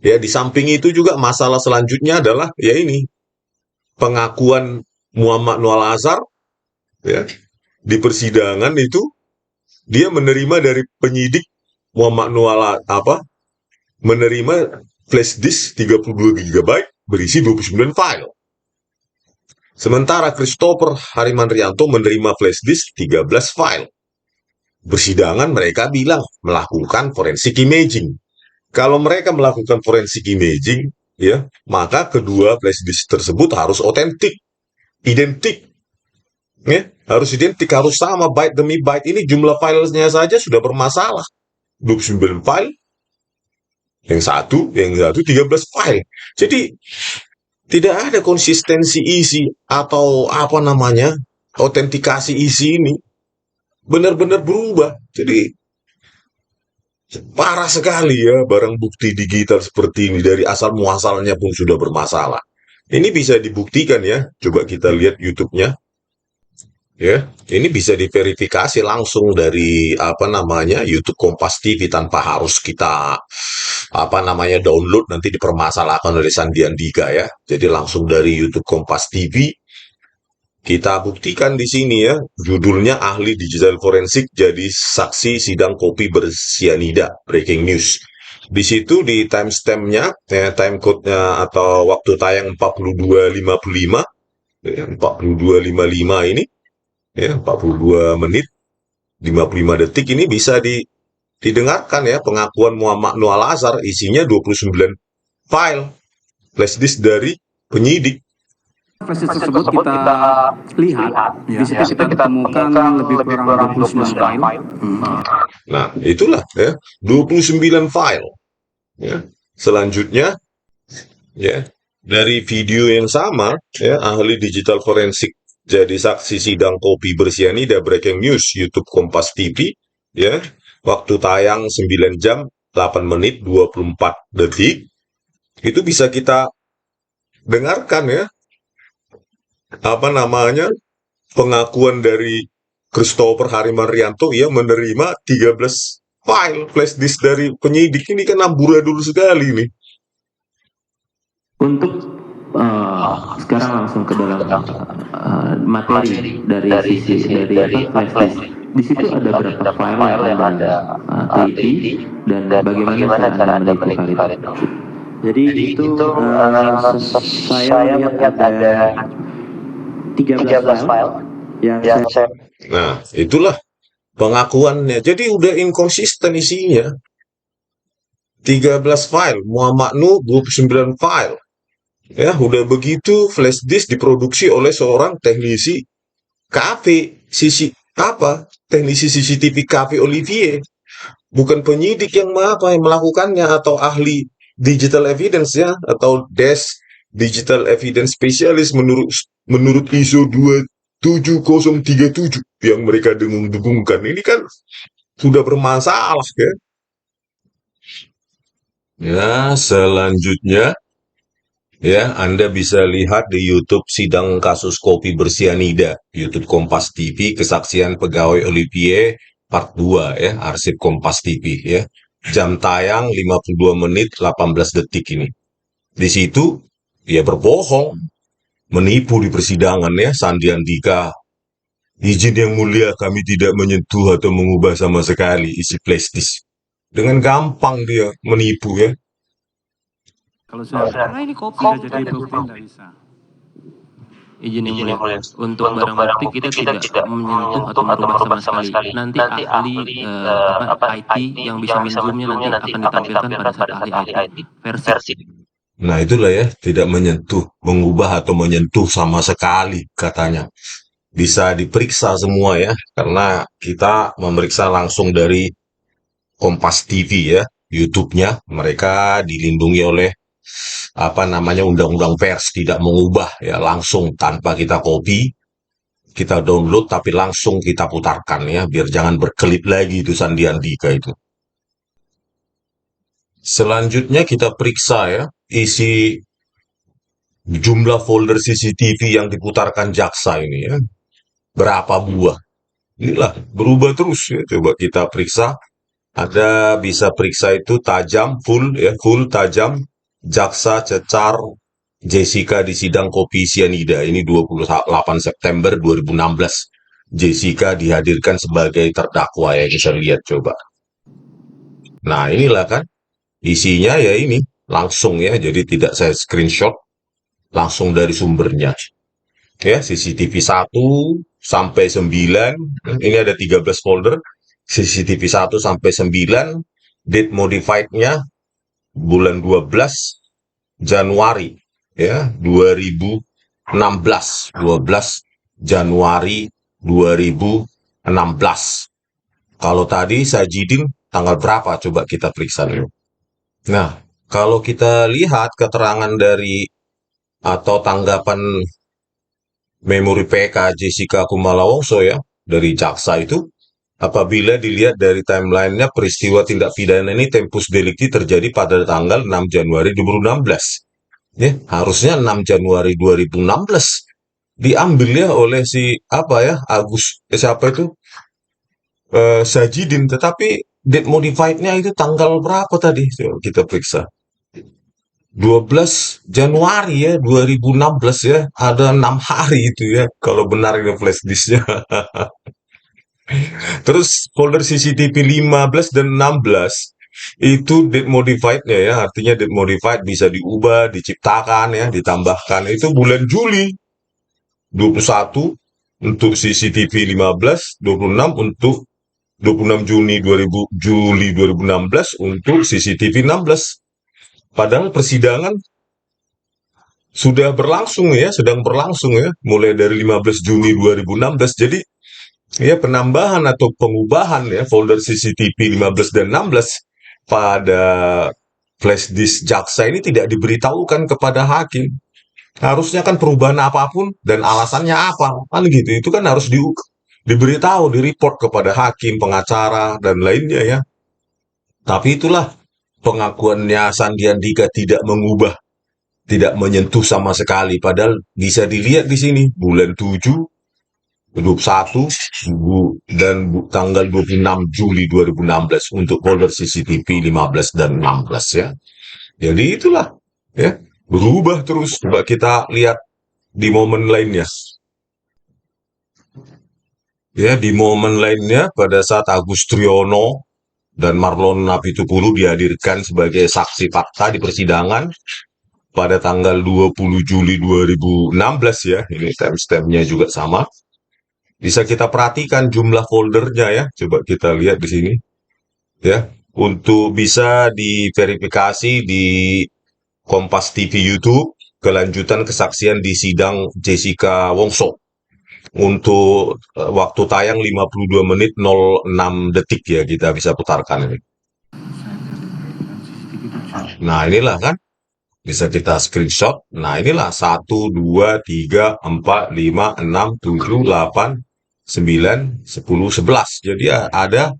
Ya, di samping itu juga masalah selanjutnya adalah ya ini pengakuan Muhammad Nual Azhar ya, di persidangan itu dia menerima dari penyidik Muhammad Nual menerima flash disk 32 GB berisi 29 file. Sementara Christopher Harimanrianto menerima flash disk 13 file. Persidangan mereka bilang melakukan forensic imaging. Kalau mereka melakukan forensic imaging, ya, maka kedua flash disk tersebut harus otentik, identik. Ya, harus identik, harus sama byte demi byte. Ini jumlah filenya saja sudah bermasalah. 29 file, yang satu 13 file. Jadi tidak ada konsistensi isi atau autentikasi isi ini benar-benar berubah. Jadi parah sekali ya barang bukti digital seperti ini, dari asal muasalnya pun sudah bermasalah. Ini bisa dibuktikan ya, coba kita lihat YouTube-nya. Ya, ini bisa diverifikasi langsung dari YouTube Kompas TV tanpa harus kita download nanti dipermasalahkan oleh Sandi Andika ya. Jadi langsung dari YouTube Kompas TV kita buktikan di sini ya. Judulnya Ahli Digital Forensik jadi saksi sidang kopi bersianida, breaking news. Di situ di timestamp-nya, time code-nya atau waktu tayang 42.55, 42.55 ini, ya 42 menit 55 detik ini bisa didengarkan ya pengakuan Muhammad Nur Al-Azhar, isinya 29 file flash disk dari penyidik. Flash disk tersebut kita lihat, di situ kita temukan lebih kurang 29 file. Nah, itulah ya, 29 file. Ya. Selanjutnya ya, dari video yang sama ya, ahli digital forensik jadi saksi sidang kopi bersianida, breaking news, YouTube Kompas TV ya. Waktu tayang 9 jam 8 menit 24 detik. Itu bisa kita dengarkan ya. Pengakuan dari Christopher Harimanrianto ya menerima 13 file flash disk dari penyidik. Ini kan amburadul sekali nih. Untuk sekarang langsung ke dalam materi dari sisi dari flash disk. Di situ ada berapa file yang Anda teliti dan bagaimana cara Anda meneliti itu? Jadi itu saya melihat ada 13 file yang saya... Nah, itulah pengakuannya. Jadi udah inkonsisten isinya. 13 file, Muhammad Nur 29 file. Ya, udah begitu flash disk diproduksi oleh seorang teknisi kafe, teknisi CCTV kafe Olivier. Bukan penyidik yang melakukannya atau ahli digital evidence ya, atau desk digital evidence specialist menurut ISO 27037 yang mereka dengung-dengungkan. Ini kan sudah bermasalah ya. Ya, selanjutnya ya, Anda bisa lihat di YouTube sidang kasus kopi bersianida, YouTube Kompas TV, kesaksian pegawai Olivier part 2 ya, arsip Kompas TV ya. Jam tayang 52 menit 18 detik ini. Di situ dia berbohong, menipu di persidangan ya, Sandi Andika. Izin yang mulia, kami tidak menyentuh atau mengubah sama sekali isi flash disk. Dengan gampang dia menipu ya. Kalau karena ini kopi jadi bukti nggak bisa. Izin yang mulia, untuk barang bukti kita tidak menyentuh atau merubah sama sekali. Nanti ahli IT yang bisa menzoomnya nanti akan ditampilkan pada saat ahli IT versi. Nah itulah ya, tidak menyentuh, mengubah atau menyentuh sama sekali katanya. Bisa diperiksa semua ya, karena kita memeriksa langsung dari Kompas TV ya, YouTube-nya. Mereka dilindungi oleh undang-undang pers, tidak mengubah ya, langsung tanpa kita copy, kita download tapi langsung kita putarkan ya, biar jangan berkelip lagi itu Sandi Andika itu. Selanjutnya kita periksa ya, isi jumlah folder CCTV yang diputarkan jaksa ini ya. Berapa buah? Inilah berubah terus ya. Coba kita periksa. Ada bisa periksa itu tajam, full tajam, jaksa cecar Jessica di sidang kopi sianida. Ini 28 September 2016. Jessica dihadirkan sebagai terdakwa ya, bisa lihat coba. Nah inilah kan Isinya ya ini, langsung ya, jadi tidak saya screenshot, langsung dari sumbernya. Ya, CCTV 1 sampai 9, ini ada 13 folder, CCTV 1 sampai 9, date modified-nya bulan 12 Januari ya 2016, 12 Januari 2016. Kalau tadi Sajidin tanggal berapa? Coba kita periksa dulu. Nah, kalau kita lihat keterangan dari atau tanggapan memori PK Jessica Kumala Wongso ya dari jaksa itu, apabila dilihat dari timelinenya peristiwa tindak pidana ini tempus delicti terjadi pada tanggal 6 Januari 2016. Ya, harusnya 6 Januari 2016 diambil ya oleh si apa ya siapa itu Sajidin, tetapi date modified-nya itu tanggal berapa tadi? Coba kita periksa. 12 Januari ya 2016 ya, ada 6 hari itu ya kalau benar ini flash disknya. Terus folder CCTV 15 dan 16 itu date modified-nya ya, artinya date modified bisa diubah, diciptakan ya, ditambahkan. Itu bulan Juli 21 untuk CCTV 15, 26 untuk 26 Juli 2016 untuk CCTV 16. Padahal persidangan sudah berlangsung ya, sedang berlangsung ya, mulai dari 15 Juni 2016. Jadi ya penambahan atau pengubahan ya folder CCTV 15 dan 16 pada flash disk jaksa ini tidak diberitahukan kepada hakim. Harusnya kan perubahan apapun dan alasannya apa, kan gitu. Itu kan harus diberitahu, direport kepada hakim, pengacara, dan lainnya ya. Tapi itulah pengakuannya Sandi Andika tidak mengubah, tidak menyentuh sama sekali. Padahal bisa dilihat di sini, bulan 7, 21, dan tanggal 26 Juli 2016 untuk folder CCTV 15 dan 16 ya. Jadi itulah ya, berubah terus. Coba kita lihat di momen lainnya. Ya, di momen lainnya pada saat Agus Triyono dan Marlon Napitupulu dihadirkan sebagai saksi fakta di persidangan pada tanggal 20 Juli 2016 ya. Ini timestamp-nya juga sama. Bisa kita perhatikan jumlah foldernya ya. Coba kita lihat di sini. Ya, untuk bisa diverifikasi di Kompas TV YouTube kelanjutan kesaksian di sidang Jessica Wongso. Untuk waktu tayang 52 menit 06 detik ya, kita bisa putarkan ini. Nah, inilah kan. Bisa kita screenshot. Nah, inilah 1, 2, 3, 4, 5, 6, 7, 8, 9, 10, 11. Jadi ada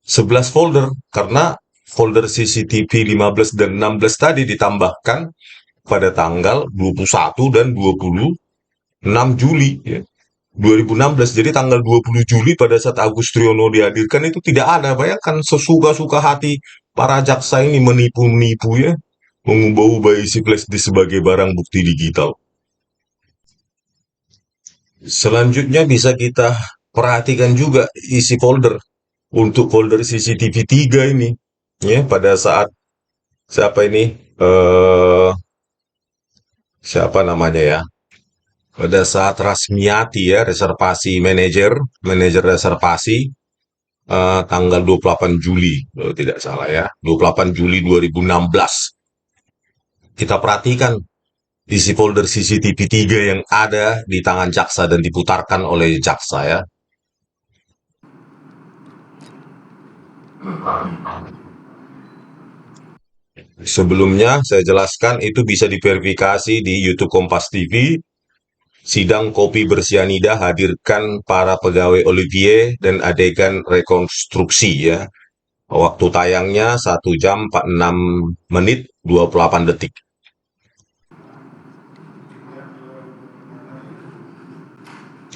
11 folder. Karena folder CCTV 15 dan 16 tadi ditambahkan pada tanggal 21 dan 26 Juli ya. 2016, jadi tanggal 20 Juli pada saat Agus Triyono dihadirkan itu tidak ada. Bayangkan sesuka-suka hati para jaksa ini menipu-nipu ya, mengubah-ubah isi flash disk sebagai barang bukti digital. Selanjutnya bisa kita perhatikan juga isi folder untuk folder CCTV 3 ini ya, pada saat siapa ini siapa namanya ya, pada saat Rasmiati ya, reservasi manajer reservasi tanggal 28 Juli, kalau tidak salah ya, 28 Juli 2016. Kita perhatikan isi folder CCTV 3 yang ada di tangan jaksa dan diputarkan oleh jaksa ya. Sebelumnya saya jelaskan itu bisa diverifikasi di YouTube Kompas TV. Sidang kopi bersianida hadirkan para pegawai Olivier dan adegan rekonstruksi ya. Waktu tayangnya 1 jam 46 menit 28 detik.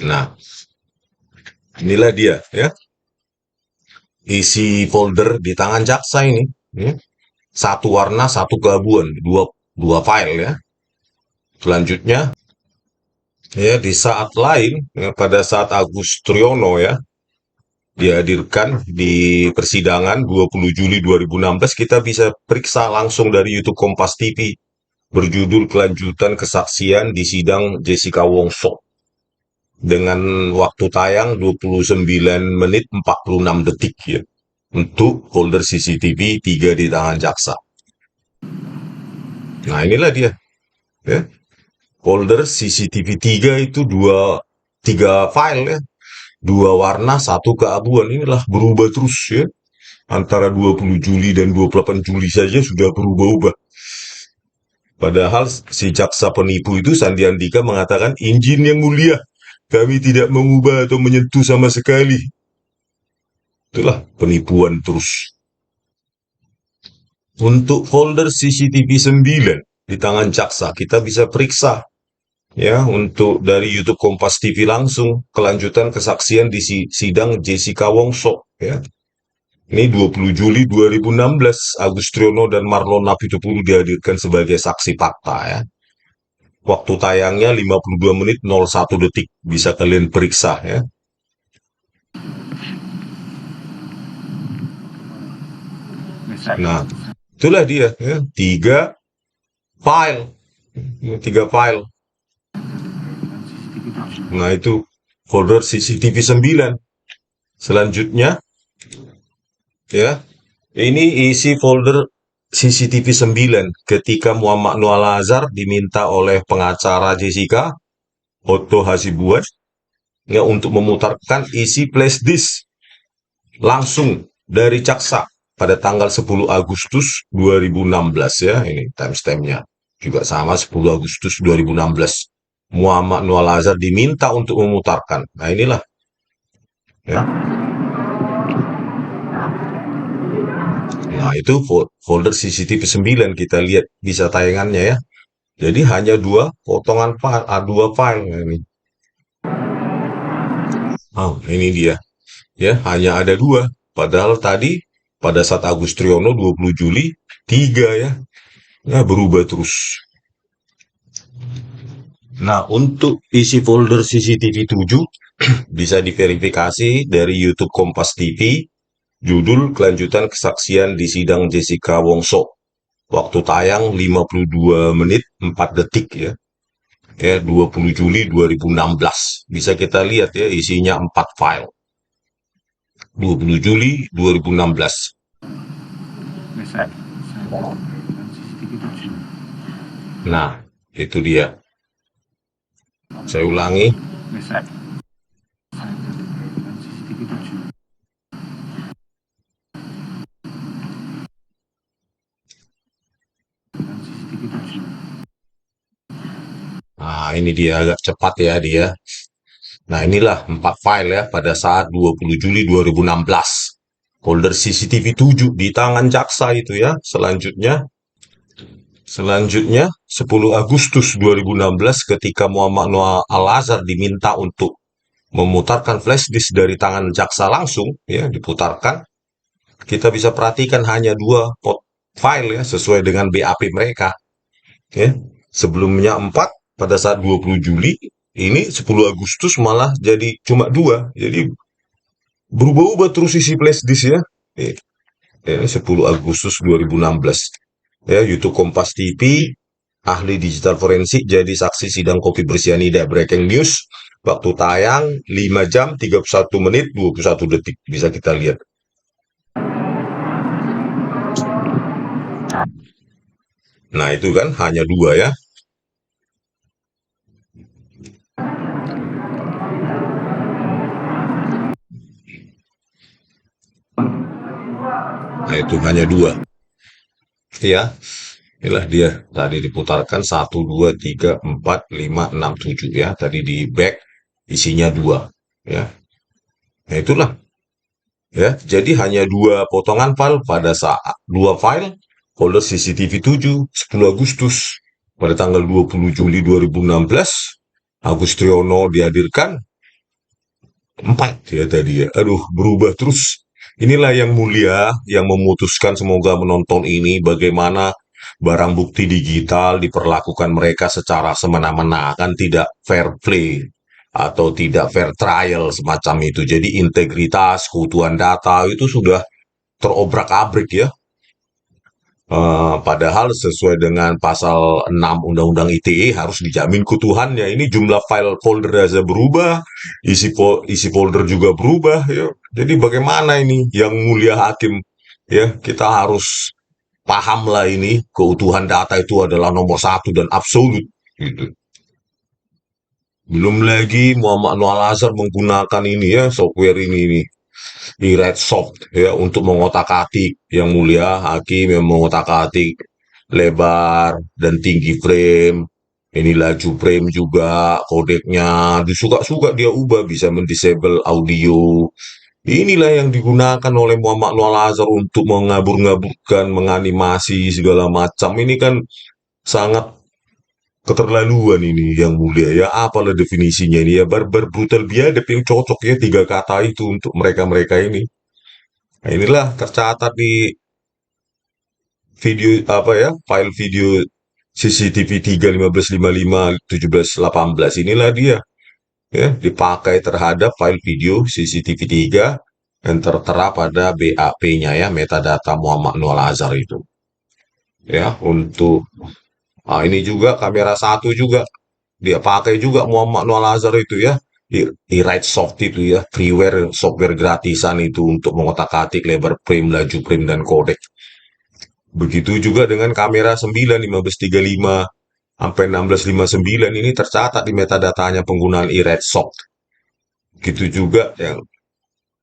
Nah, inilah dia ya. Isi folder di tangan jaksa ini. Ya. Satu warna, satu keabuan, dua file ya. Selanjutnya ya, di saat lain ya, pada saat Agus Triyono ya dihadirkan di persidangan 20 Juli 2016, kita bisa periksa langsung dari YouTube Kompas TV berjudul Kelanjutan Kesaksian di Sidang Jessica Wongso dengan waktu tayang 29 menit 46 detik ya, untuk folder CCTV 3 di tangan jaksa. Nah inilah dia ya. Folder CCTV 3 itu tiga file ya, 2 warna, 1 keabuan. Inilah berubah terus ya. Antara 20 Juli dan 28 Juli saja sudah berubah-ubah. Padahal si jaksa penipu itu, Sandi Andika, mengatakan, "Injin yang mulia, kami tidak mengubah atau menyentuh sama sekali." Itulah penipuan terus. Untuk folder CCTV 9 di tangan jaksa, kita bisa periksa ya, untuk dari YouTube Kompas TV langsung kelanjutan kesaksian di sidang Jessica Wongso ya. Ini 20 Juli 2016, Agus Triyono dan Marlon Napitupulu dihadirkan sebagai saksi fakta ya. Waktu tayangnya 52 menit 01 detik, bisa kalian periksa ya. Nah, itulah dia ya, 3 file. 3 file. Nah, itu folder CCTV 9. Selanjutnya ya, ini isi folder CCTV 9 ketika Muhammad Noor Al-Azhar diminta oleh pengacara Jessica, Otto Hasibuan, ya, untuk memutarkan isi flash disk langsung dari jaksa pada tanggal 10 Agustus 2016 ya. Ini timestampnya juga sama, 10 Agustus 2016. Muhammad Noor Al-Azhar diminta untuk memutarkan. Nah inilah ya. Nah itu folder CCTV 9, kita lihat bisa tayangannya ya. Jadi hanya 2 potongan file, 2 file ini. Oh, ini dia. Ya, hanya ada 2. Padahal tadi pada saat Agus Triyono 20 Juli 3 ya. Ya, berubah terus. Nah, untuk isi folder CCTV 7 bisa diverifikasi dari YouTube Kompas TV, judul Kelanjutan Kesaksian di Sidang Jessica Wongso. Waktu tayang 52 menit 4 detik ya. Ya, 20 Juli 2016. Bisa kita lihat ya, isinya 4 file. 20 Juli 2016. Nah, itu dia. Saya ulangi. Nah, ini dia, agak cepat ya dia. Nah, inilah 4 file ya pada saat 20 Juli 2016. Folder CCTV 7 di tangan jaksa itu ya. Selanjutnya 10 Agustus 2016 ketika Muhammad Noor Al-Azhar diminta untuk memutarkan flash disk dari tangan jaksa langsung ya, diputarkan. Kita bisa perhatikan hanya 2 file ya, sesuai dengan BAP mereka. Ya. Sebelumnya 4 pada saat 20 Juli, ini 10 Agustus malah jadi cuma 2. Jadi berubah-ubah terus isi flash disk ya. Ini 10 Agustus 2016. Ya, YouTube Kompas TV, ahli digital forensik jadi saksi sidang kopi bersianida, breaking news. Waktu tayang 5 jam 31 menit 21 detik. Bisa kita lihat. Nah, itu kan hanya 2 ya. Nah, itu hanya 2. Ya, inilah dia. Tadi diputarkan 1, 2, 3, 4, 5, 6, 7 ya. Tadi di back isinya 2 ya. Nah, itulah. Ya, jadi hanya 2 potongan file pada saat 2 file folder CCTV 7 10 Agustus pada tanggal 20 Juli 2016 Agus Triyono dihadirkan 4 ya tadi ya. Aduh, berubah terus. Inilah yang mulia yang memutuskan, semoga menonton ini, bagaimana barang bukti digital diperlakukan mereka secara semena-mena, kan tidak fair play. atau tidak fair trial semacam itu. Jadi integritas, keutuhan data itu sudah terobrak-abrik ya. Padahal sesuai dengan pasal 6 Undang-Undang ITE harus dijamin keutuhannya. Ini jumlah file folder aja berubah, isi folder juga berubah ya. Jadi bagaimana ini yang mulia hakim ya, kita harus paham lah ini keutuhan data itu adalah nomor satu dan absolut gitu. Belum lagi Muhammad Noor Al-Azhar menggunakan ini ya, software ini e-write soft ya untuk mengotak-atik, yang mulia hakim yang mengotak-atik lebar dan tinggi frame, ini laju frame juga, kodeknya disuka-suka dia ubah, bisa mendisable audio. Inilah yang digunakan oleh Muhammad Noor Al-Azhar untuk mengabur-ngaburkan, menganimasi segala macam. Ini kan sangat keterlaluan ini yang mulia ya. Apalah definisinya ini ya, barbar, brutal, biadab, yang cocok ya 3 kata itu untuk mereka-mereka ini. Nah, inilah tercatat di video apa ya, file video CCTV 3 1555 17 18, inilah dia ya, dipakai terhadap file video CCTV 3 yang tertera pada BAP-nya ya, metadata Muhammad Noor Al-Azhar itu ya. Untuk ini juga kamera 1 juga dia pakai juga Muhammad Noor Al-Azhar itu ya, e-write soft itu ya, freeware software gratisan itu untuk mengotak-atik lebar frame, laju frame, dan kodek. Begitu juga dengan kamera 9 1535 sampai 1659, ini tercatat di metadatanya penggunaan e-write soft. Begitu juga yang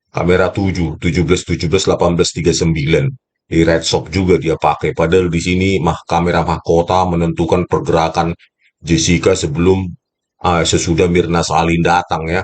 kamera 7 17 17 18 39, e-write soft juga dia pakai. Padahal di sini kamera mahkota menentukan pergerakan Jessica sebelum sesudah Mirna Salihin datang ya,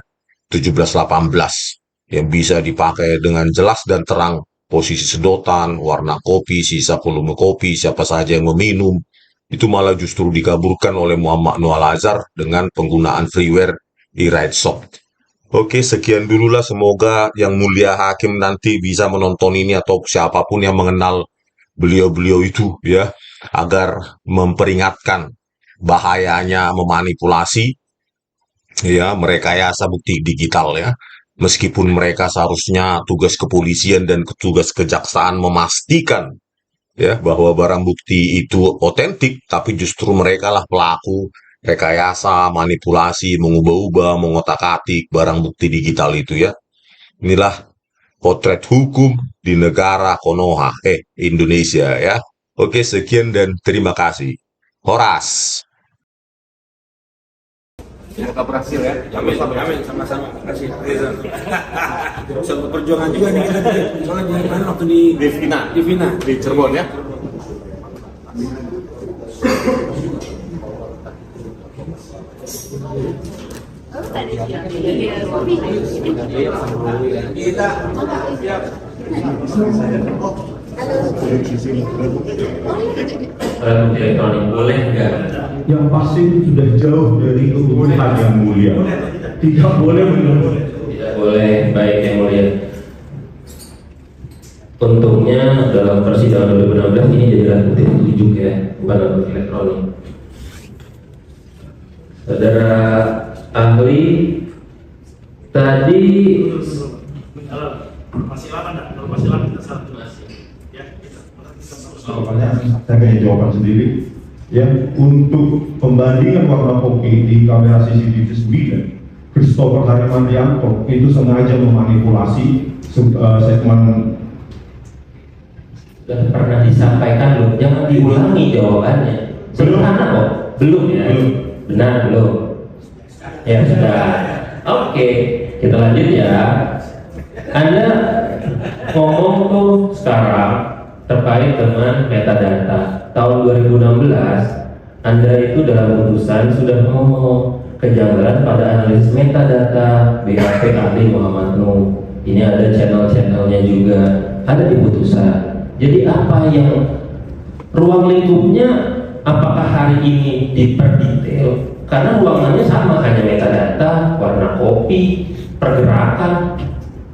17-18, yang bisa dipakai dengan jelas dan terang posisi sedotan, warna kopi, sisa volume kopi, siapa saja yang meminum. Itu malah justru dikaburkan oleh Muhammad Noor Al-Azhar dengan penggunaan freeware e-write soft. Oke, sekian dululah, semoga yang mulia hakim nanti bisa menonton ini atau siapapun yang mengenal beliau-beliau itu ya, agar memperingatkan bahayanya memanipulasi ya, merekayasa bukti digital ya. Meskipun mereka seharusnya tugas kepolisian dan tugas kejaksaan memastikan ya bahwa barang bukti itu otentik, tapi justru mereka lah pelaku rekayasa, manipulasi, mengubah-ubah, mengotak-atik barang bukti digital itu ya. Inilah potret hukum di negara Konoha, Indonesia ya. Oke, sekian dan terima kasih. Horas. Semoga berhasil ya. Amin, amin, sama-sama. Kasih. Satu perjuangan juga nih kita. Soalnya di mana waktu di Vina di Cirebon ya. Kita siap. Bukti elektronik boleh nggak? Yang pasti sudah jauh dari kebutuhan yang mulia. Tidak boleh menurut. Tidak boleh, baik yang mulia. Untungnya dalam persidangan 2016 ini jadi alat bukti petunjuk ya, bukan alat bukti elektronik. Saudara ahli tadi masih lama enggak? Kalau masih lama kita satu masih. Ya, kita Soalnya saya punya jawaban sendiri. Ya, untuk pembandingan warna kopi di kamera CCTV 9, Christopher Harimandianto itu sengaja memanipulasi segmen. sudah pernah disampaikan loh, jangan diulangi jawabannya. Sederhana kok, belum ya? Belum. Benar belum? Ya sudah. Oke, kita lanjut ya. Anda ngomong tuh sekarang terkait dengan metadata. Tahun 2016, Anda itu dalam putusan sudah ngomong kejanggalan pada analisis metadata BAP ahli Muhammad Nuh. Ini ada channel-channelnya juga, ada di putusan. Jadi apa yang ruang lingkupnya, apakah hari ini diperdetail? Karena ruangannya sama, hanya metadata, warna kopi, pergerakan,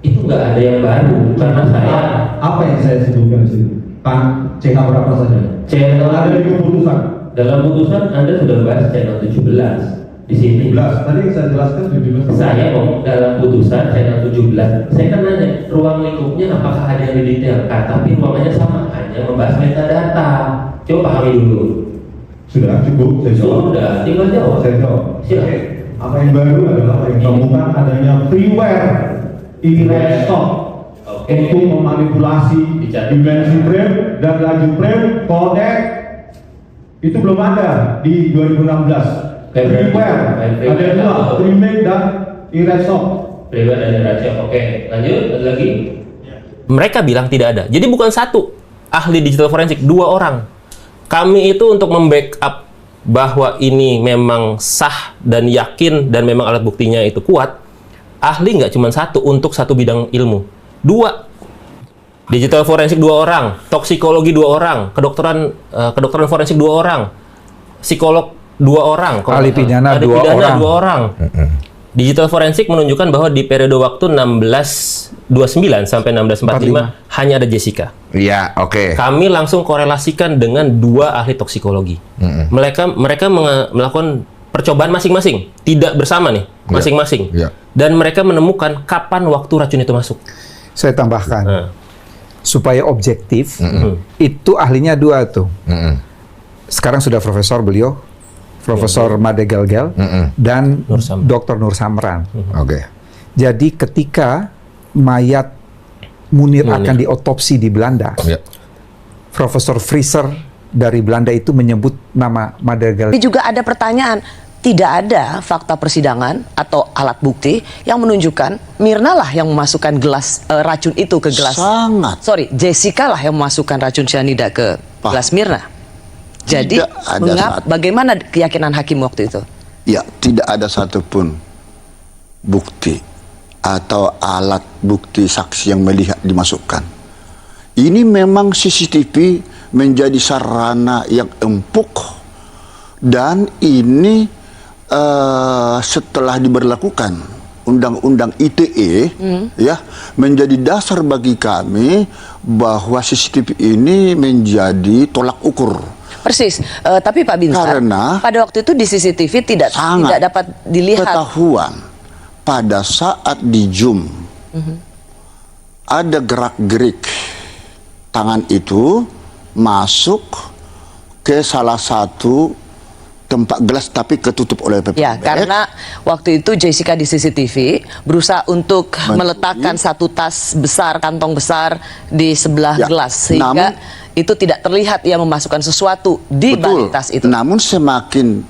itu nggak ada yang baru. Karena saya Apa yang saya sebutkan di situ? Kan CH berapa saja? channel Ada di keputusan. dalam putusan Anda sudah bahas channel 17 di sini. 17. Tadi yang saya jelaskan 17. Saya mau dalam putusan saya 17. Saya kan nanya ruang lingkupnya apakah ada yang didetailkan, tapi ruangannya sama, hanya membahas metadata. Coba pahami dulu. Sudah cukup, saya jawab. Sudah, tinggal jawab. Saya jawab. Silakan. Apa yang baru adalah yang ditemukan adanya freeware erase stop untuk memanipulasi dimensi frame dan laju frame codec itu belum ada di 2016. Freeware ada dua, remake dan erase stop. Freeware dan erase stop. Oke, lanjut, ada lagi. Mereka bilang tidak ada. Jadi bukan satu ahli digital forensik, 2 orang. Kami itu untuk membackup bahwa ini memang sah dan yakin dan memang alat buktinya itu kuat, ahli nggak cuma satu untuk satu bidang ilmu, 2. Digital forensik 2 orang, toksikologi 2 orang, kedokteran forensik 2 orang, psikolog 2 orang, ahli pidana 2 orang. Digital forensik menunjukkan bahwa di periode waktu 1629 sampai 1645 hanya ada Jessica. Iya, oke. Kami langsung korelasikan dengan 2 ahli toksikologi. Mereka melakukan percobaan masing-masing, tidak bersama nih, masing-masing. Dan mereka menemukan kapan waktu racun itu masuk. Saya tambahkan, supaya objektif, itu ahlinya 2 tuh. Sekarang sudah profesor beliau, Profesor Made Gelgel dan Dr. Nur Samran. Oke. Jadi ketika mayat Munir akan diotopsi di Belanda, Profesor Frieser dari Belanda itu menyebut nama Made Gelgel. Tapi juga ada pertanyaan, tidak ada fakta persidangan atau alat bukti yang menunjukkan Mirna lah yang memasukkan gelas racun itu ke gelas. Jessica lah yang memasukkan racun cyanida ke gelas Mirna. Jadi, bagaimana keyakinan hakim waktu itu? Ya, tidak ada satupun bukti atau alat bukti saksi yang melihat dimasukkan. Ini memang CCTV menjadi sarana yang empuk, dan ini setelah diberlakukan Undang-Undang ITE ya, menjadi dasar bagi kami bahwa CCTV ini menjadi tolak ukur. Persis, tapi Pak Binsar, karena pada waktu itu di CCTV tidak dapat dilihat. Ketahuan pada saat di zoom ada gerak-gerik tangan itu masuk ke salah satu tempat gelas tapi ketutup oleh paper ya, bag. karena waktu itu Jessica di CCTV berusaha untuk meletakkan satu tas besar, kantong besar di sebelah gelas sehingga itu tidak terlihat ia memasukkan sesuatu di balik tas itu. Namun semakin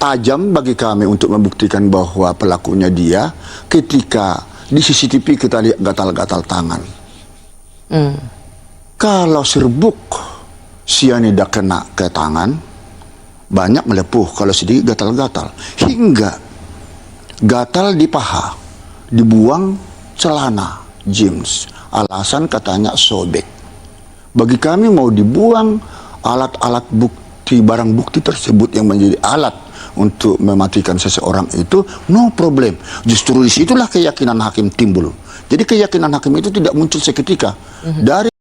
tajam bagi kami untuk membuktikan bahwa pelakunya dia ketika di CCTV kita lihat gatal-gatal tangan. Kalau serbuk cyanida kena ke tangan, banyak melepuh, kalau sedikit gatal-gatal. Hingga gatal di paha, dibuang celana jeans. Alasan katanya sobek. Bagi kami mau dibuang alat-alat bukti, barang bukti tersebut yang menjadi alat untuk mematikan seseorang itu, no problem. Justru disitulah keyakinan hakim timbul. Jadi keyakinan hakim itu tidak muncul seketika. Dari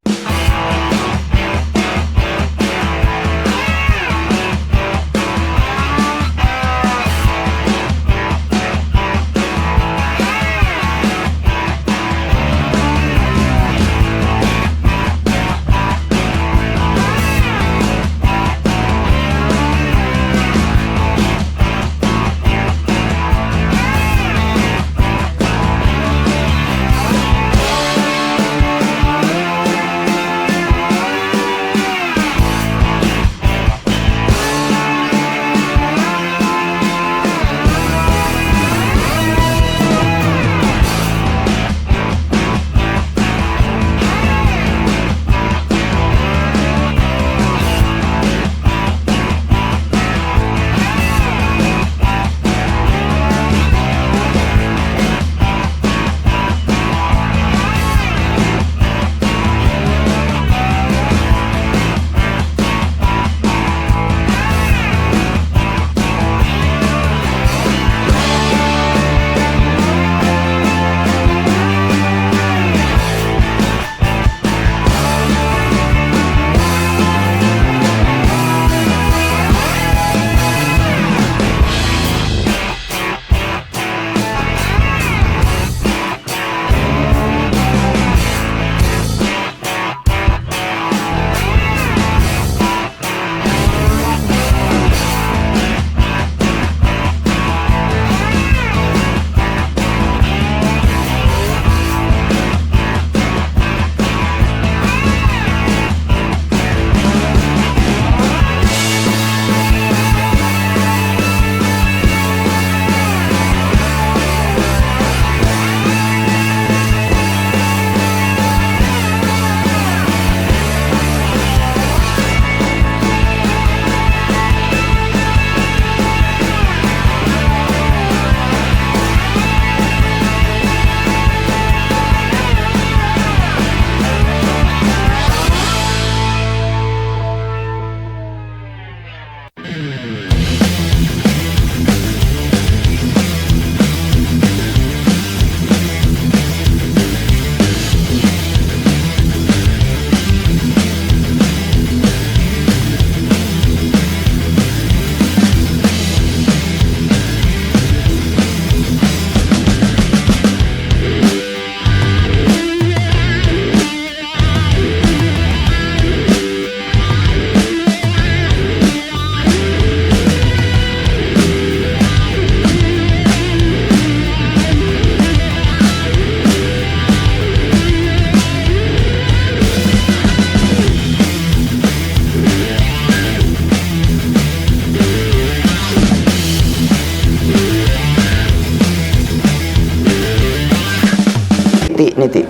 Ti.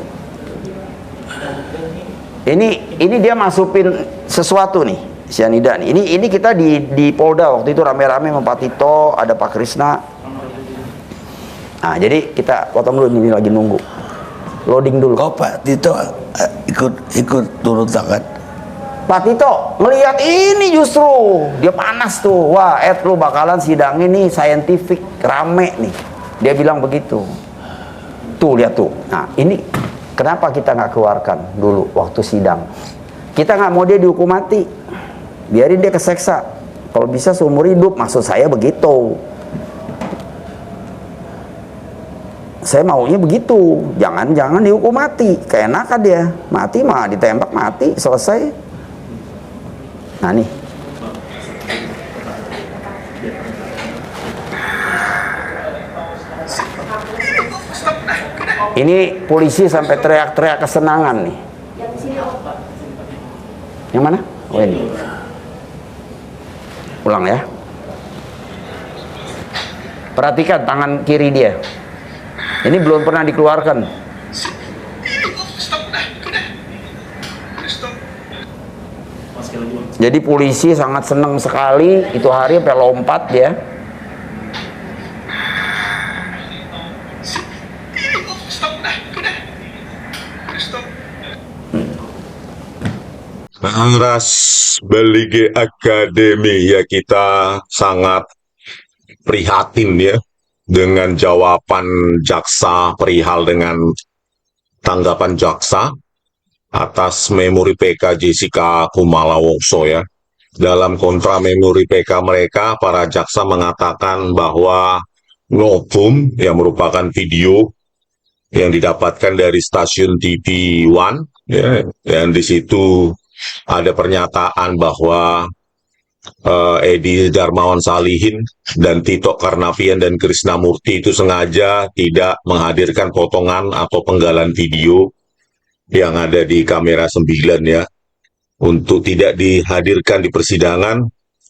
Ini dia masukin sesuatu nih, cyanida nih. Ini kita di Polda waktu itu rame-rame sama Pak Tito, ada Pak Krisna. Nah, jadi kita potong dulu, ini lagi nunggu. Loading dulu. Kok Pak Tito ikut turun tangan? Pak Tito ngelihat ini justru dia panas tuh. Wah, lu bakalan sidang ini scientific rame nih. Dia bilang begitu. Tuh lihat tuh. Nah, ini kenapa kita nggak keluarkan dulu waktu sidang? Kita nggak mau dia dihukum mati. Biarin dia keseksa. Kalau bisa seumur hidup, maksud saya begitu. Saya maunya begitu. Jangan dihukum mati. Keenakan dia. Mati mah ditembak mati, selesai. Nah nih, ini polisi sampai teriak-teriak kesenangan nih. Yang mana? Oh ini. Ulang ya. Perhatikan tangan kiri dia. Ini belum pernah dikeluarkan. Jadi polisi sangat senang sekali itu hari sampai lompat dia. Kongres Belige Akademi, ya kita sangat prihatin ya dengan jawaban jaksa perihal dengan tanggapan jaksa atas memori PK Jessica Kumala Wongso ya. Dalam kontra memori PK mereka, para jaksa mengatakan bahwa novum yang merupakan video yang didapatkan dari stasiun TV One ya, dan di situ ada pernyataan bahwa Edi Darmawan Salihin dan Tito Karnavian dan Krisnamurti itu sengaja tidak menghadirkan potongan atau penggalan video yang ada di kamera 9 ya, untuk tidak dihadirkan di persidangan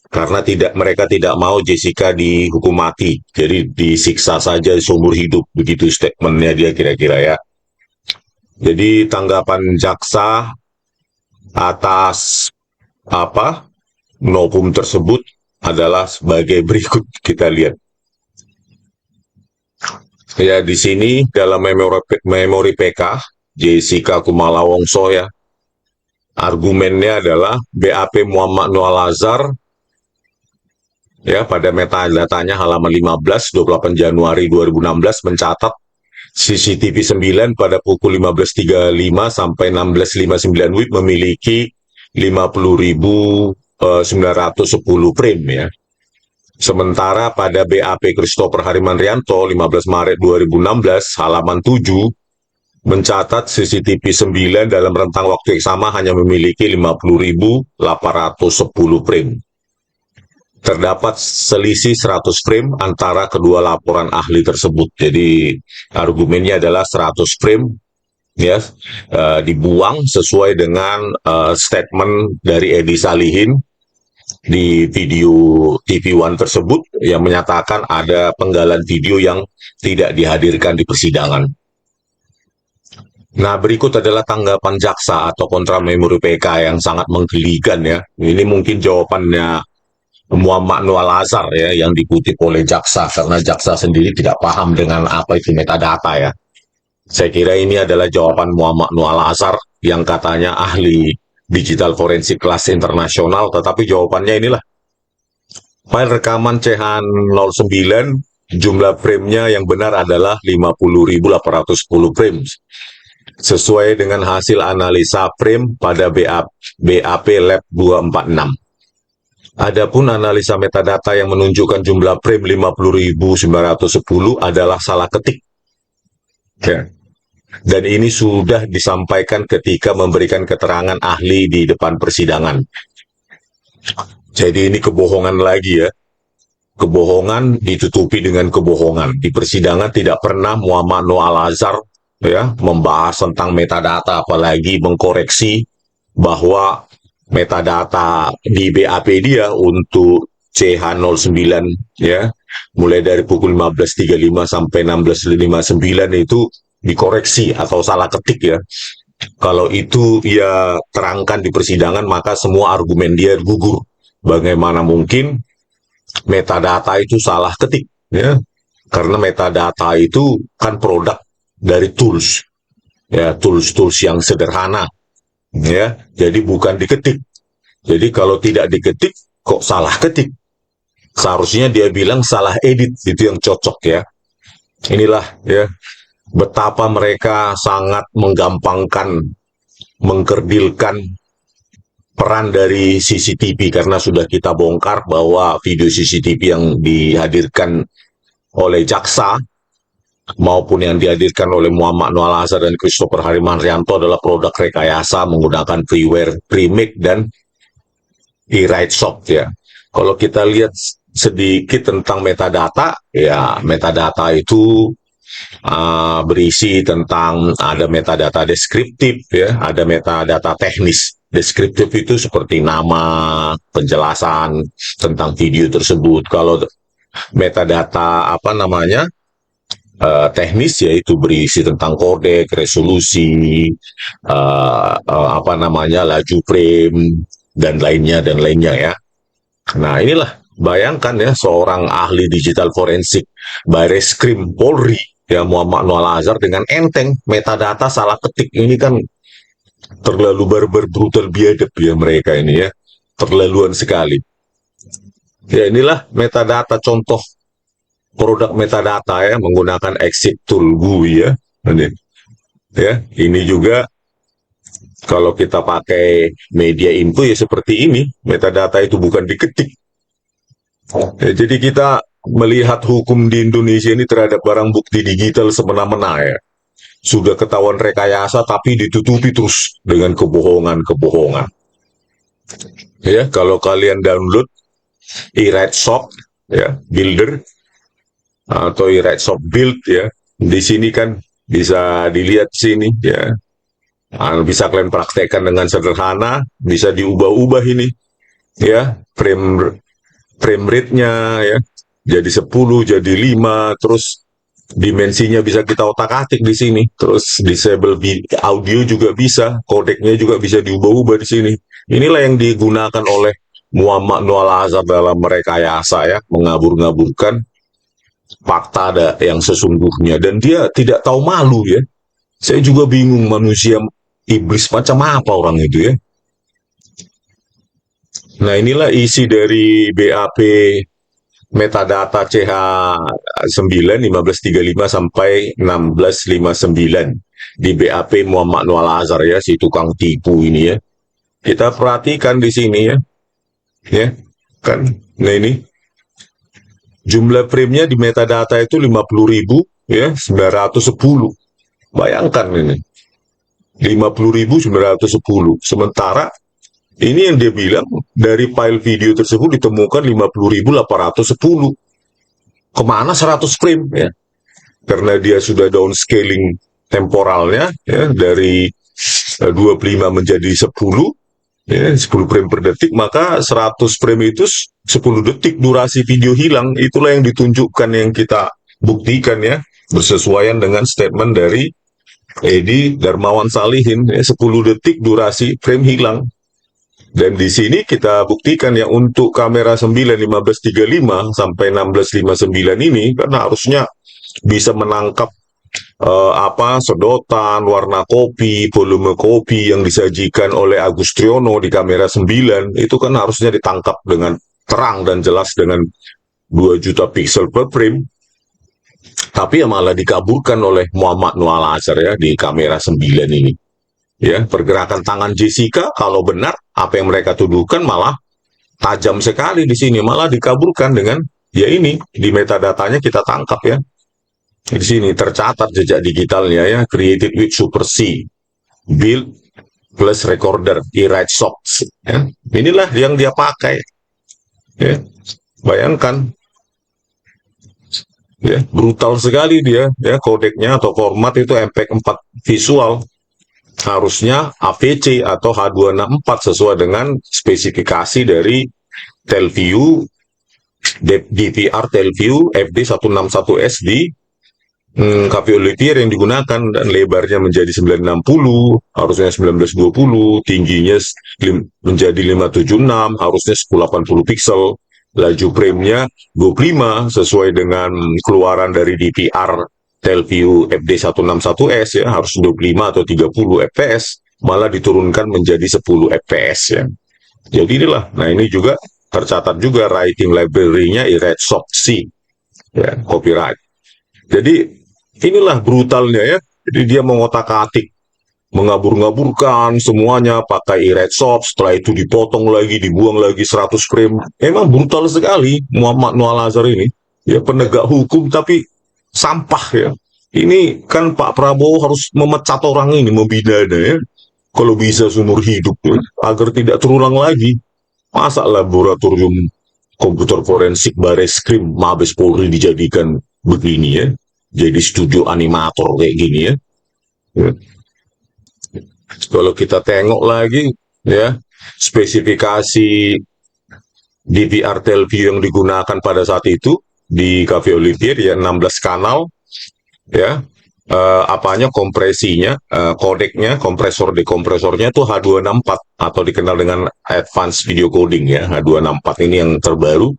karena mereka tidak mau Jessica dihukum mati, jadi disiksa saja seumur hidup, begitu statementnya dia kira-kira ya. Jadi tanggapan jaksa atas novum tersebut adalah sebagai berikut, kita lihat. Ya, di sini dalam memori PK Jessica Kumala Wongso ya, argumennya adalah BAP Muhammad Noah Lazar ya, pada metadatanya halaman 15 28 Januari 2016 mencatat CCTV 9 pada pukul 15.35 sampai 16.59 WIB memiliki 50.910 frame ya. Sementara pada BAP Christopher Harimanrianto 15 Maret 2016 halaman 7 mencatat CCTV 9 dalam rentang waktu yang sama hanya memiliki 50.810 frame. Terdapat selisih 100 frame antara kedua laporan ahli tersebut. Jadi argumennya adalah 100 frame ya dibuang sesuai dengan statement dari Edi Salihin di video TV One tersebut yang menyatakan ada penggalan video yang tidak dihadirkan di persidangan. Nah, berikut adalah tanggapan jaksa atau kontra memori PK yang sangat menggelikan ya. Ini mungkin jawabannya Muhammad Noah Lazar ya, yang dikutip oleh jaksa, karena jaksa sendiri tidak paham dengan apa itu metadata ya. Saya kira ini adalah jawaban Muhammad Noah Lazar yang katanya ahli digital forensik kelas internasional, tetapi jawabannya inilah. File rekaman CH 09, jumlah frame-nya yang benar adalah 50.810 frames. Sesuai dengan hasil analisa frame pada BAP Lab 246. Adapun analisa metadata yang menunjukkan jumlah frame 50.910 adalah salah ketik. Ya. Dan ini sudah disampaikan ketika memberikan keterangan ahli di depan persidangan. Jadi ini kebohongan lagi ya. Kebohongan ditutupi dengan kebohongan. Di persidangan tidak pernah Muhammad Noah Lazar ya membahas tentang metadata, apalagi mengkoreksi bahwa metadata di BAP dia untuk CH09 ya, mulai dari pukul 15.35 sampai 16.59 itu dikoreksi atau salah ketik ya. Kalau itu ia terangkan di persidangan, maka semua argumen dia gugur. Bagaimana mungkin metadata itu salah ketik, ya? Karena metadata itu kan produk dari tools, ya, tools yang sederhana, ya. Jadi bukan diketik. Jadi kalau tidak diketik, kok salah ketik? Seharusnya dia bilang salah edit, itu yang cocok ya. Inilah ya betapa mereka sangat menggampangkan, mengkerdilkan peran dari CCTV, karena sudah kita bongkar bahwa video CCTV yang dihadirkan oleh jaksa maupun yang dihadirkan oleh Muhammad Noah Al-Azhar dan Christopher Harimansyah adalah produk rekayasa menggunakan freeware, premix, dan e-write soft ya. Kalau kita lihat sedikit tentang metadata, ya metadata itu berisi tentang ada metadata deskriptif ya, ada metadata teknis. Deskriptif itu seperti nama, penjelasan tentang video tersebut. Kalau metadata teknis yaitu berisi tentang kodek, resolusi, laju frame dan lainnya ya. Nah, inilah bayangkan ya seorang ahli digital forensik Bareskrim Polri ya Muhammad Noah Al-Azhar dengan enteng metadata salah ketik. Ini kan terlalu barbar, brutal, biadab ya mereka ini ya. Terlaluan sekali. Ya inilah metadata, contoh produk metadata ya menggunakan exit tool GUI ya. Ya, ini juga kalau kita pakai media info ya seperti ini, metadata itu bukan diketik. Ya, jadi kita melihat hukum di Indonesia ini terhadap barang bukti digital semena-mena ya. Sudah ketahuan rekayasa tapi ditutupi terus dengan kebohongan-kebohongan. Ya, kalau kalian download e-write soft ya, builder atau e-write soft build ya, di sini kan bisa dilihat sini ya. Bisa kalian praktekkan dengan sederhana, bisa diubah-ubah ini ya, frame rate-nya ya, jadi 10, jadi 5, terus dimensinya bisa kita otak-atik di sini, terus disable audio juga bisa, kodeknya juga bisa diubah-ubah di sini. Inilah yang digunakan oleh Muhammad Noah Al-Azhar dalam merekayasa ya, mengabur-ngaburkan fakta yang sesungguhnya, dan dia tidak tahu malu ya. Saya juga bingung, manusia iblis macam apa orang itu ya. Nah, inilah isi dari BAP metadata CH9 1535 sampai 1659 di BAP Muhammad Noah Al-Azhar ya, si tukang tipu ini ya. Kita perhatikan di sini ya. Ya, kan. Nah, ini jumlah frame-nya di metadata itu 50.000 ya, 910. Bayangkan ini. 50.910. Sementara ini yang dia bilang dari file video tersebut ditemukan 50.810. Kemana 100 frame ya? Karena dia sudah downscaling temporalnya ya, dari 25 menjadi 10 ya, 10 frame per detik, maka 100 frame itu 10 detik durasi video hilang. Itulah yang ditunjukkan, yang kita buktikan ya, bersesuaian dengan statement dari Edi Darmawan Salihin ya, 10 detik durasi frame hilang. Dan di sini kita buktikan ya, untuk kamera 9 1535 sampai 1659 ini kan harusnya bisa menangkap sedotan, warna kopi, volume kopi yang disajikan oleh Agus Triyono di kamera 9, itu kan harusnya ditangkap dengan terang dan jelas dengan 2 juta pixel per frame. Tapi ya malah dikaburkan oleh Muhammad Noah Al-Azhar ya di kamera 9 ini. Ya, pergerakan tangan Jessica kalau benar apa yang mereka tuduhkan malah tajam sekali di sini, malah dikaburkan dengan ya ini di metadatanya kita tangkap ya. Di sini tercatat jejak digitalnya ya, created with Super C, build plus recorder, e-write soft. Ya. Inilah yang dia pakai. Ya. Bayangkan. Ya, brutal sekali dia ya, kodeknya atau format itu MPEG-4 visual. Harusnya AVC atau H264 sesuai dengan spesifikasi dari Telview, DVR Telview FD161SD KPU Olivier yang digunakan, dan lebarnya menjadi 960, harusnya 1920, tingginya menjadi 576, harusnya 1080 pixel. Laju frame-nya 25 sesuai dengan keluaran dari DPR Telview FD161S ya, harus 25 atau 30 fps, malah diturunkan menjadi 10 fps ya. Jadi inilah, nah ini juga tercatat juga writing library-nya iRedsoft C ya, copyright. Jadi inilah brutalnya ya. Jadi dia mengotak-atik, mengabur-ngaburkan semuanya pakai iRedsoft, setelah itu dipotong lagi, dibuang lagi 100 frame. Emang brutal sekali Muhammad Noah Al-Azhar ini. Ya penegak hukum tapi sampah ya. Ini kan Pak Prabowo harus memecat orang ini, membidana ya. Kalau bisa seumur hidup ya, agar tidak terulang lagi. Masa laboratorium komputer forensik Bareskrim Mabes Polri dijadikan begini ya, jadi studio animator kayak gini ya. Kalau kita tengok lagi ya, spesifikasi DVR Telview yang digunakan pada saat itu di Cafe Olivier ya, 16 kanal ya, kompresinya, kodeknya, kompresornya itu H264 atau dikenal dengan Advanced Video Coding ya, H264 ini yang terbaru.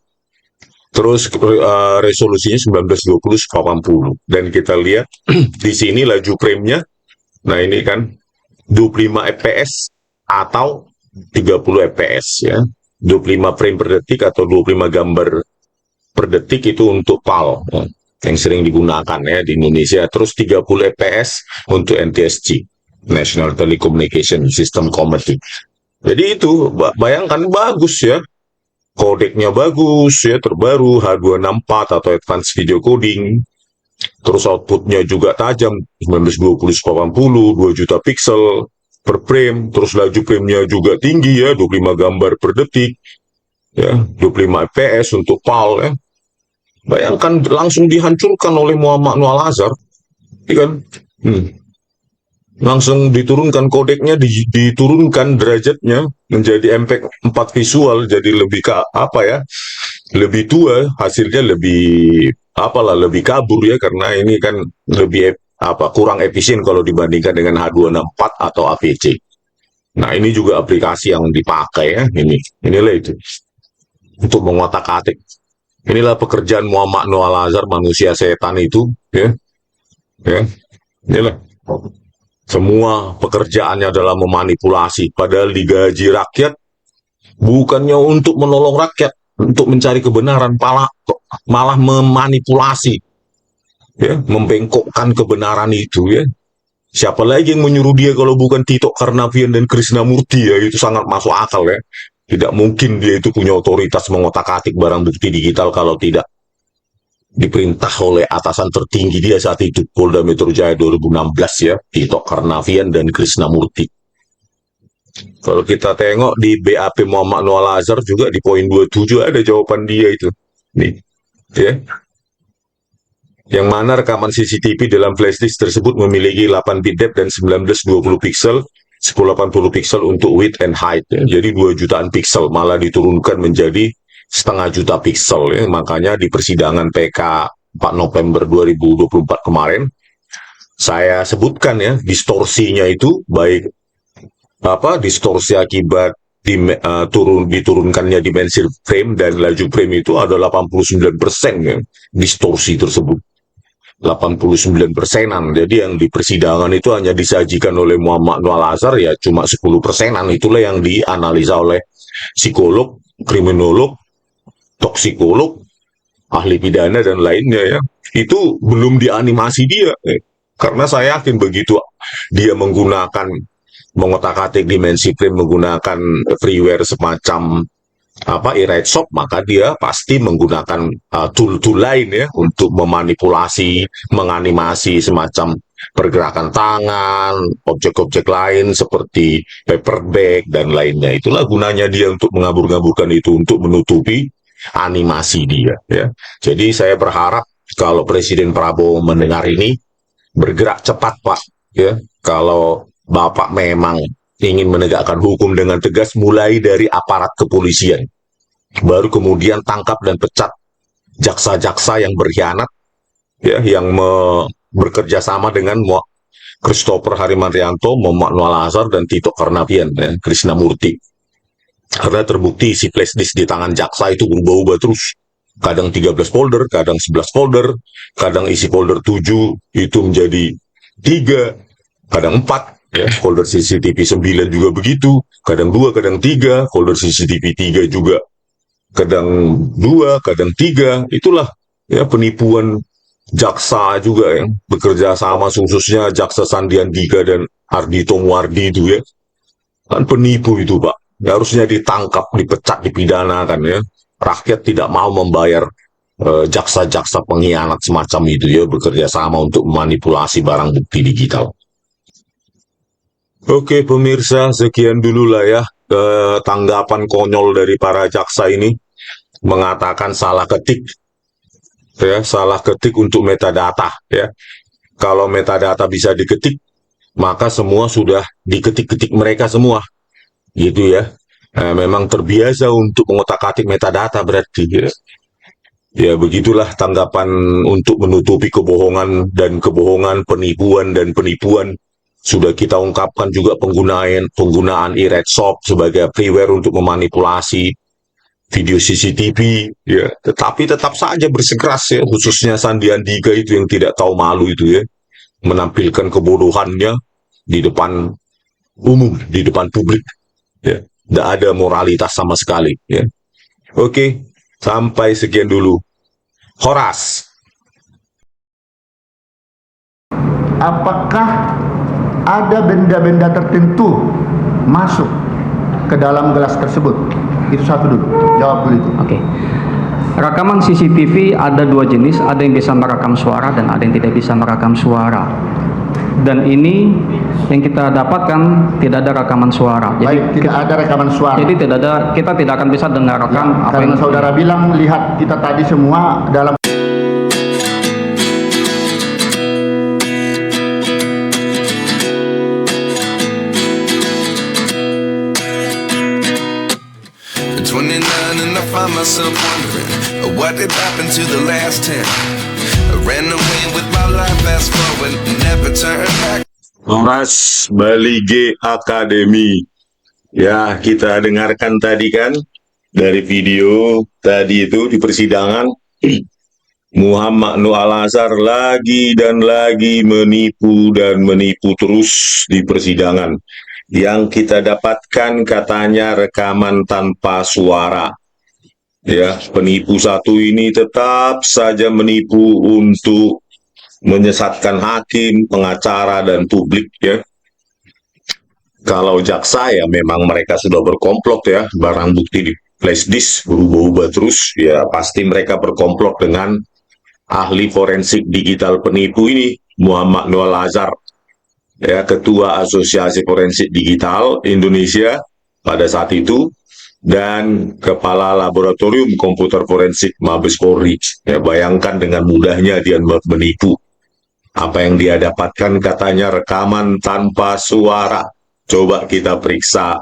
Terus resolusinya 1920x80, dan kita lihat di sini laju frame-nya. Nah ini kan 25 fps atau 30 fps ya. 25 frame per detik atau 25 gambar per detik itu untuk PAL ya, yang sering digunakan ya di Indonesia. Terus 30 fps untuk NTSC, National Telecommunication System Committee. Jadi itu bayangkan, bagus ya. Kodeknya bagus ya, terbaru H264 atau Advanced Video Coding. Terus outputnya juga tajam, 1920x80, 2 juta pixel per frame. Terus laju frame-nya juga tinggi ya, 25 gambar per detik ya, 25 fps untuk PAL ya. Bayangkan langsung dihancurkan oleh Muhammad Noah Al-Azhar, kan? Langsung diturunkan kodeknya, diturunkan derajatnya menjadi MPEG 4 visual, jadi lebih lebih tua, hasilnya lebih lebih kabur ya, karena ini kan lebih kurang efisien kalau dibandingkan dengan H264 atau AVC. Nah ini juga aplikasi yang dipakai ya, inilah itu untuk mengotak-atik. Inilah pekerjaan Muhammad Noah Al-Azhar, manusia setan itu ya, inilah. Semua pekerjaannya adalah memanipulasi, padahal digaji rakyat bukannya untuk menolong rakyat, untuk mencari kebenaran, malah memanipulasi, ya, membengkokkan kebenaran itu ya. Siapa lagi yang menyuruh dia kalau bukan Tito Karnavian dan Krishnamurti ya, itu sangat masuk akal ya. Tidak mungkin dia itu punya otoritas mengotak-atik barang bukti digital kalau tidak diperintah oleh atasan tertinggi dia saat itu, Polda Metro Jaya 2016 ya, Tito Karnavian dan Krishnamurti. Kalau kita tengok di BAP Muhammad Noah Al-Azhar juga di poin 27 ada jawaban dia itu. Nih, ya. Yang mana rekaman CCTV dalam flashdisk tersebut memiliki 8 bit depth dan 1920 pixel, 1080 pixel untuk width and height ya. Jadi 2 jutaan pixel, malah diturunkan menjadi setengah juta pixel ya. Makanya di persidangan PK 4 November 2024 kemarin saya sebutkan ya, distorsinya itu baik distorsi akibat diturunkannya dimensi frame dan laju frame itu ada 89% ya, distorsi tersebut 89%-an. Jadi yang di persidangan itu hanya disajikan oleh Muhammad Noah Al-Azhar ya cuma 10%-an. Itulah yang dianalisa oleh psikolog, kriminolog, toksikolog, ahli pidana dan lainnya ya. Itu belum dianimasi dia. Karena saya yakin begitu dia menggunakan mengotak-atik dimensi frame menggunakan freeware semacam iRedsoft, maka dia pasti menggunakan tool-tool lain ya untuk memanipulasi, menganimasi semacam pergerakan tangan, objek-objek lain seperti paperback dan lainnya. Itulah gunanya dia untuk mengabur-ngaburkan itu, untuk menutupi animasi dia ya. Jadi saya berharap kalau Presiden Prabowo mendengar ini bergerak cepat Pak ya. Kalau Bapak memang ingin menegakkan hukum dengan tegas, mulai dari aparat kepolisian, baru kemudian tangkap dan pecat jaksa-jaksa yang berkhianat ya, yang bekerja sama dengan Christopher Harimantrianto, Muhammad Noah Al-Azhar, dan Tito Karnavian, ya, Krishnamurti. Karena terbukti si flash disk di tangan jaksa itu berubah-ubah terus. Kadang 13 folder, kadang 11 folder, kadang isi folder 7 itu menjadi 3, kadang 4, ya. Folder CCTV 9 juga begitu, kadang 2, kadang 3, folder CCTV 3 juga kadang 2, kadang 3. Itulah ya penipuan jaksa juga yang bekerja sama, khususnya jaksa Sandian Diga dan Ardhito Muardi itu ya. Kan penipu itu, Pak. Ya, harusnya ditangkap, dipecat, dipidanakan ya. Rakyat tidak mau membayar jaksa-jaksa pengkhianat semacam itu ya, bekerja sama untuk memanipulasi barang bukti digital. Oke pemirsa, sekian dulu lah ya tanggapan konyol dari para jaksa ini, mengatakan salah ketik ya, salah ketik untuk metadata ya. Kalau metadata bisa diketik, maka semua sudah diketik-ketik mereka semua gitu ya. Memang terbiasa untuk mengotak-atik metadata berarti ya. Ya begitulah tanggapan untuk menutupi kebohongan dan kebohongan, penipuan dan penipuan. Sudah kita ungkapkan juga penggunaan e-redshop sebagai freeware untuk memanipulasi video CCTV ya. Tetapi tetap saja bersikeras ya, khususnya Sandian Diga itu yang tidak tahu malu itu ya, menampilkan kebodohannya di depan umum, di depan publik ya. Tidak ada moralitas sama sekali ya. Oke, sampai sekian dulu. Horas. Apakah ada benda-benda tertentu masuk ke dalam gelas tersebut? Itu satu dulu. Jawab dulu itu. Oke. Rekaman CCTV ada dua jenis, ada yang bisa merekam suara dan ada yang tidak bisa merekam suara. Dan ini yang kita dapatkan tidak ada rekaman suara. Jadi baik, tidak ada rekaman suara. Jadi tidak ada, kita tidak akan bisa dengar rekam ya, apa karena yang saudara bilang lihat kita tadi semua dalam myself wondering what did happen to the last 10. I ran away with my life, fast forward, never turn back. Horas Balige Academy. Ya, kita dengarkan tadi kan dari video tadi itu di persidangan, Muhammad Noah Al-Azhar lagi dan lagi menipu dan menipu terus di persidangan. Yang kita dapatkan katanya rekaman tanpa suara. Ya, penipu satu ini tetap saja menipu untuk menyesatkan hakim, pengacara, dan publik ya. Kalau jaksa ya memang mereka sudah berkomplot ya, barang bukti di flash disk berubah-ubah terus ya, pasti mereka berkomplot dengan ahli forensik digital penipu ini, Muhammad Noah Al-Azhar ya, Ketua Asosiasi Forensik Digital Indonesia pada saat itu, dan Kepala Laboratorium Komputer Forensik Mabes Polri. Ya, bayangkan dengan mudahnya dia menipu. Apa yang dia dapatkan katanya rekaman tanpa suara. Coba kita periksa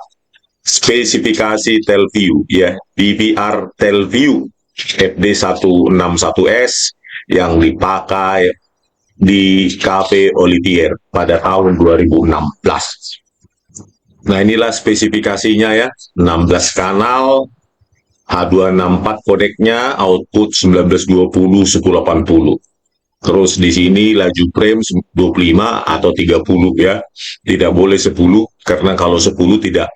spesifikasi Telview ya, DVR Telview FD161S yang dipakai di Cafe Olivier pada tahun 2016. Nah inilah spesifikasinya ya, 16 kanal, H264 kodeknya, output 1920 1080. Terus di sini laju frame 25 atau 30 ya, tidak boleh 10 karena kalau 10 tidak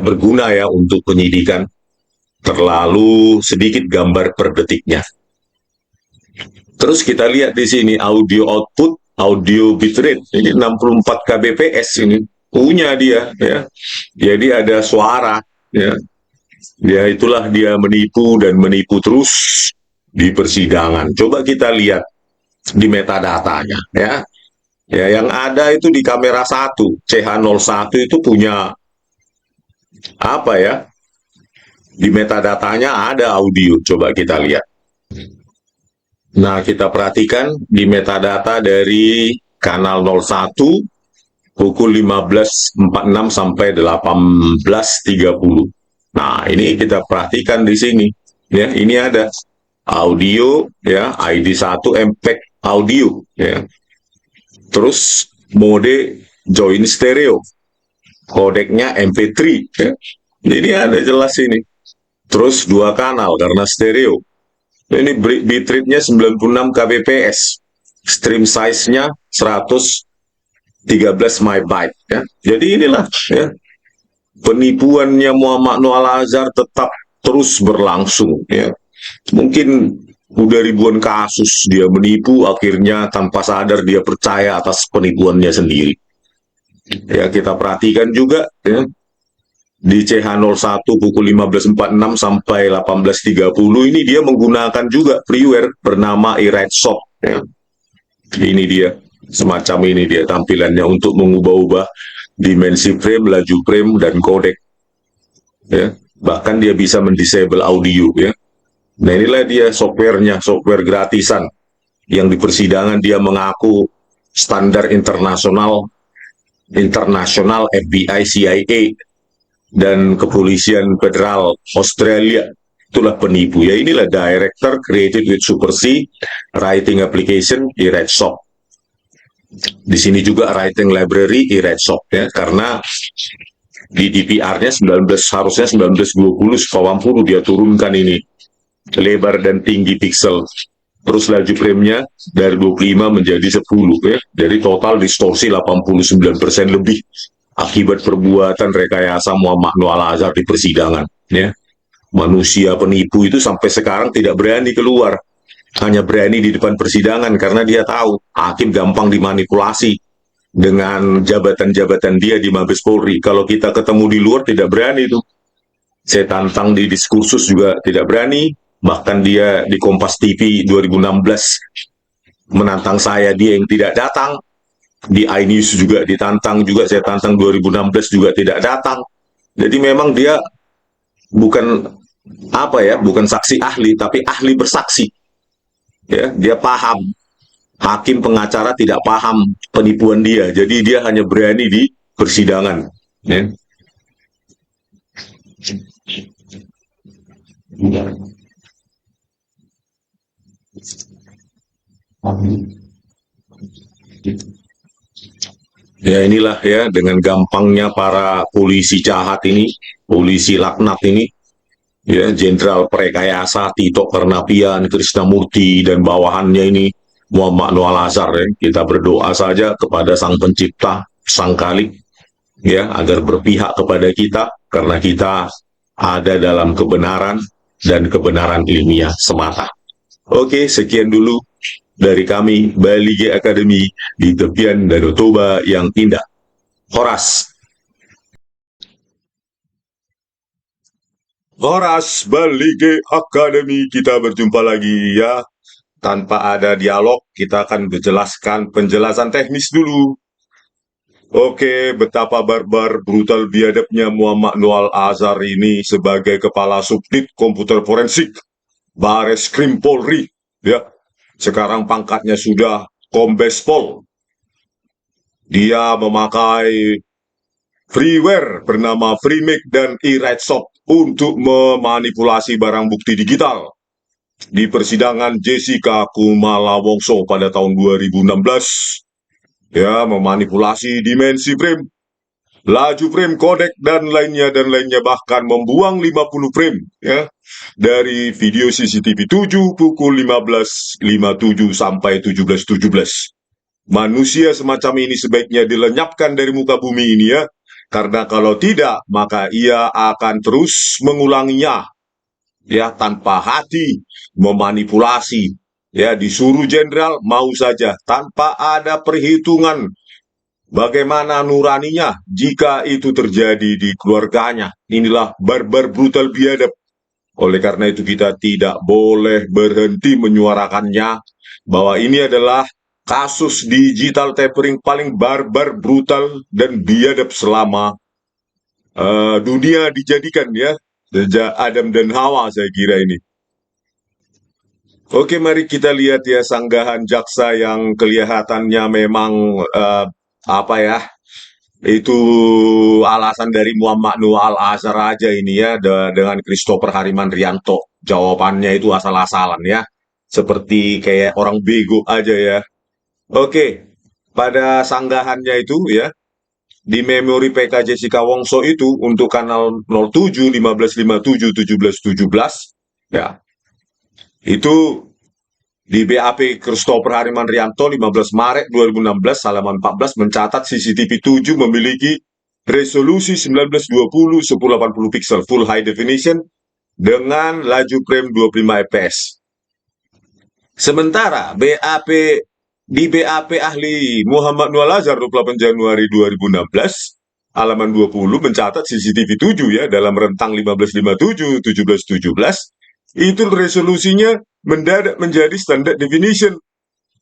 berguna ya untuk penyidikan, terlalu sedikit gambar per detiknya. Terus kita lihat di sini audio output, audio bitrate, ini 64 kbps ini. Punya dia ya, jadi ada suara ya. Ya itulah dia menipu dan menipu terus di persidangan. Coba kita lihat di metadatanya ya. Ya yang ada itu di kamera 1 CH01 itu punya apa ya? Di metadatanya ada audio. Coba kita lihat. Nah kita perhatikan di metadata dari kanal 01 pukul 15.46 sampai 18.30. Nah, ini kita perhatikan di sini. Ya, ini ada audio ya, ID1 MPEG audio, ya. Terus mode join stereo, kodeknya MP3, ya. Ini ada jelas ini. Terus 2 kanal karena stereo. Ini bitrate-nya 96 kbps, stream size-nya 113 MB, ya. Jadi inilah, ya, penipuannya Muhammad Noor Al-Azhar tetap terus berlangsung, ya. Mungkin udah ribuan kasus dia menipu, akhirnya tanpa sadar dia percaya atas penipuannya sendiri. Ya, kita perhatikan juga, ya, di CH01 pukul 15.46 sampai 18.30 ini dia menggunakan juga freeware bernama iRedshot, ya. Ini dia, semacam ini dia tampilannya untuk mengubah-ubah dimensi frame, laju frame, dan kodek, ya. Bahkan dia bisa mendisable audio, ya. Nah, inilah dia softwarenya, software gratisan yang di persidangan dia mengaku standar internasional FBI, CIA, dan kepolisian federal Australia. Itulah penipu, ya. Inilah director created with Super C writing application iRedshot. Di sini juga writing library iRedshot, ya, karena di DPR-nya harusnya 1920 80 dia turunkan ini lebar dan tinggi pixel. Terus laju frame-nya dari 25 menjadi 10, ya. Jadi total distorsi 89% lebih akibat perbuatan rekayasa Muhammad Noor Al-Azhar di persidangan, ya. Manusia penipu itu sampai sekarang tidak berani keluar, hanya berani di depan persidangan karena dia tahu hakim gampang dimanipulasi dengan jabatan-jabatan dia di Mabes Polri. Kalau kita ketemu di luar tidak berani itu. Saya tantang di diskursus juga tidak berani, bahkan dia di Kompas TV 2016 menantang saya, dia yang tidak datang. Di iNews juga ditantang juga, saya tantang 2016 juga tidak datang. Jadi memang dia bukan bukan saksi ahli, tapi ahli bersaksi. Ya, dia paham. Hakim pengacara tidak paham penipuan dia, jadi dia hanya berani di persidangan. Ya. Ya, inilah, ya, dengan gampangnya para polisi jahat ini, polisi laknat ini, ya, jenderal perekayasa Tito Karnavian, Krishnamurti, dan bawahannya ini Muhammad Noor Al-Azhar, ya. Kita berdoa saja kepada Sang Pencipta, Sang Khalik, ya, agar berpihak kepada kita, karena kita ada dalam kebenaran dan kebenaran ilmiah semata. Oke, sekian dulu dari kami, Bali G Academy di tepian Danau Toba yang indah. Horas. Horas, Bali G Academy, kita berjumpa lagi, ya. Tanpa ada dialog, kita akan menjelaskan penjelasan teknis dulu. Oke, betapa barbar, brutal, biadabnya Muhammad Noor Al-Azhar ini sebagai Kepala Subdit Komputer Forensik Bareskrim Polri, ya. Sekarang pangkatnya sudah Kombes Pol. Dia memakai freeware bernama FreeMake dan iRedshot untuk memanipulasi barang bukti digital. Di persidangan Jessica Kumala Wongso pada tahun 2016, ya, memanipulasi dimensi frame, laju frame, kodek, dan lainnya, bahkan membuang 50 frame, ya, dari video CCTV 7 pukul 15.57 sampai 17.17. Manusia semacam ini sebaiknya dilenyapkan dari muka bumi ini, ya, karena kalau tidak, maka ia akan terus mengulanginya, ya, tanpa hati, memanipulasi, ya, disuruh jenderal mau saja, tanpa ada perhitungan bagaimana nuraninya jika itu terjadi di keluarganya. Inilah barbar, brutal, biadab. Oleh karena itu kita tidak boleh berhenti menyuarakannya, bahwa ini adalah kasus digital tapering paling barbar, brutal, dan biadab selama dunia dijadikan, ya, sejak Adam dan Hawa, saya kira ini. Oke, mari kita lihat, ya, sanggahan jaksa yang kelihatannya memang itu alasan dari Muhammad Noor Al-Azhar aja ini, ya, dengan Christopher Hariman Rianto. Jawabannya itu asal-asalan, ya. seperti kayak orang bego aja ya. Oke, pada sanggahannya itu ya, di memori PK Jessica Wongso itu untuk kanal 07, 1557, 1717, ya, itu di BAP Christopher Hariman Rianto 15 Maret 2016 halaman 14 mencatat CCTV 7 memiliki resolusi 1920 1080 pixel full high definition dengan laju frame 25 fps. Sementara di BAP ahli Muhammad Nual Azhar 28 Januari 2016 halaman 20 mencatat CCTV 7 ya dalam rentang 1557 1717 itu resolusinya mendadak menjadi standard definition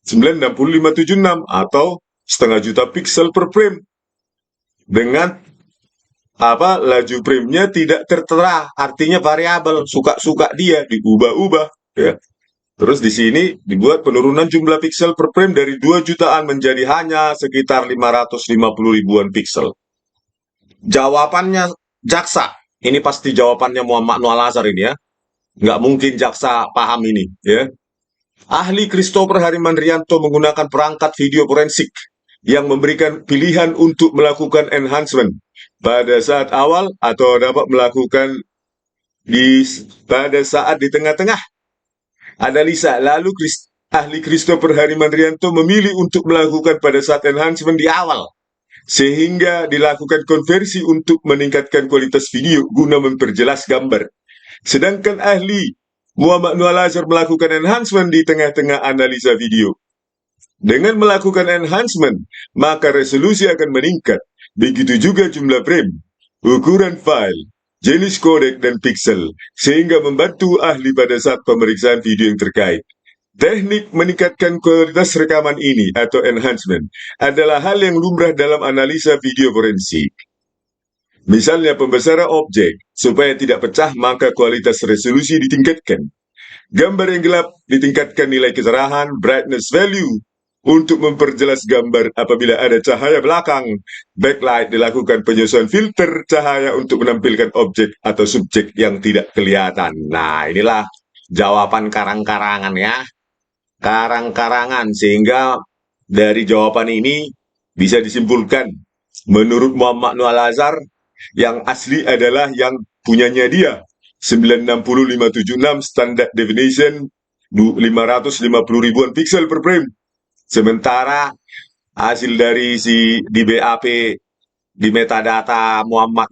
96576 atau setengah juta pixel per frame dengan laju frame-nya tidak tertera, artinya variabel, suka-suka dia diubah-ubah ya. Terus di sini dibuat penurunan jumlah pixel per frame dari 2 jutaan menjadi hanya sekitar 550 ribuan pixel. Jawabannya jaksa, ini pasti jawabannya Muhammad Nual Azhar ini ya. Nggak mungkin jaksa paham ini ya. Ahli Christopher Hariman Rianto menggunakan perangkat video forensik yang memberikan pilihan untuk melakukan enhancement pada saat awal atau dapat melakukan pada saat di tengah-tengah analisa. Lalu ahli Christopher Hariman Rianto memilih untuk melakukan pada saat enhancement di awal, sehingga dilakukan konversi untuk meningkatkan kualitas video guna memperjelas gambar. Sedangkan ahli Muhammad Nual Azhar melakukan enhancement di tengah-tengah analisa video. Dengan melakukan enhancement, maka resolusi akan meningkat. Begitu juga jumlah frame, ukuran file, jenis kodek dan pixel, sehingga membantu ahli pada saat pemeriksaan video yang terkait. Teknik meningkatkan kualitas rekaman ini atau enhancement adalah hal yang lumrah dalam analisa video forensik. Misalnya pembesaran objek, supaya tidak pecah maka kualitas resolusi ditingkatkan. Gambar yang gelap ditingkatkan nilai kecerahan, brightness value, untuk memperjelas gambar apabila ada cahaya belakang. Backlight dilakukan penyesuaian filter cahaya untuk menampilkan objek atau subjek yang tidak kelihatan. Nah, inilah jawaban karang-karangan ya. Karang-karangan, sehingga dari jawaban ini bisa disimpulkan menurut Muhammad Nual Azhar yang asli adalah yang punyanya dia 96576 standard definition 550 ribuan pixel per frame. Sementara hasil dari di BAP di metadata Muhammad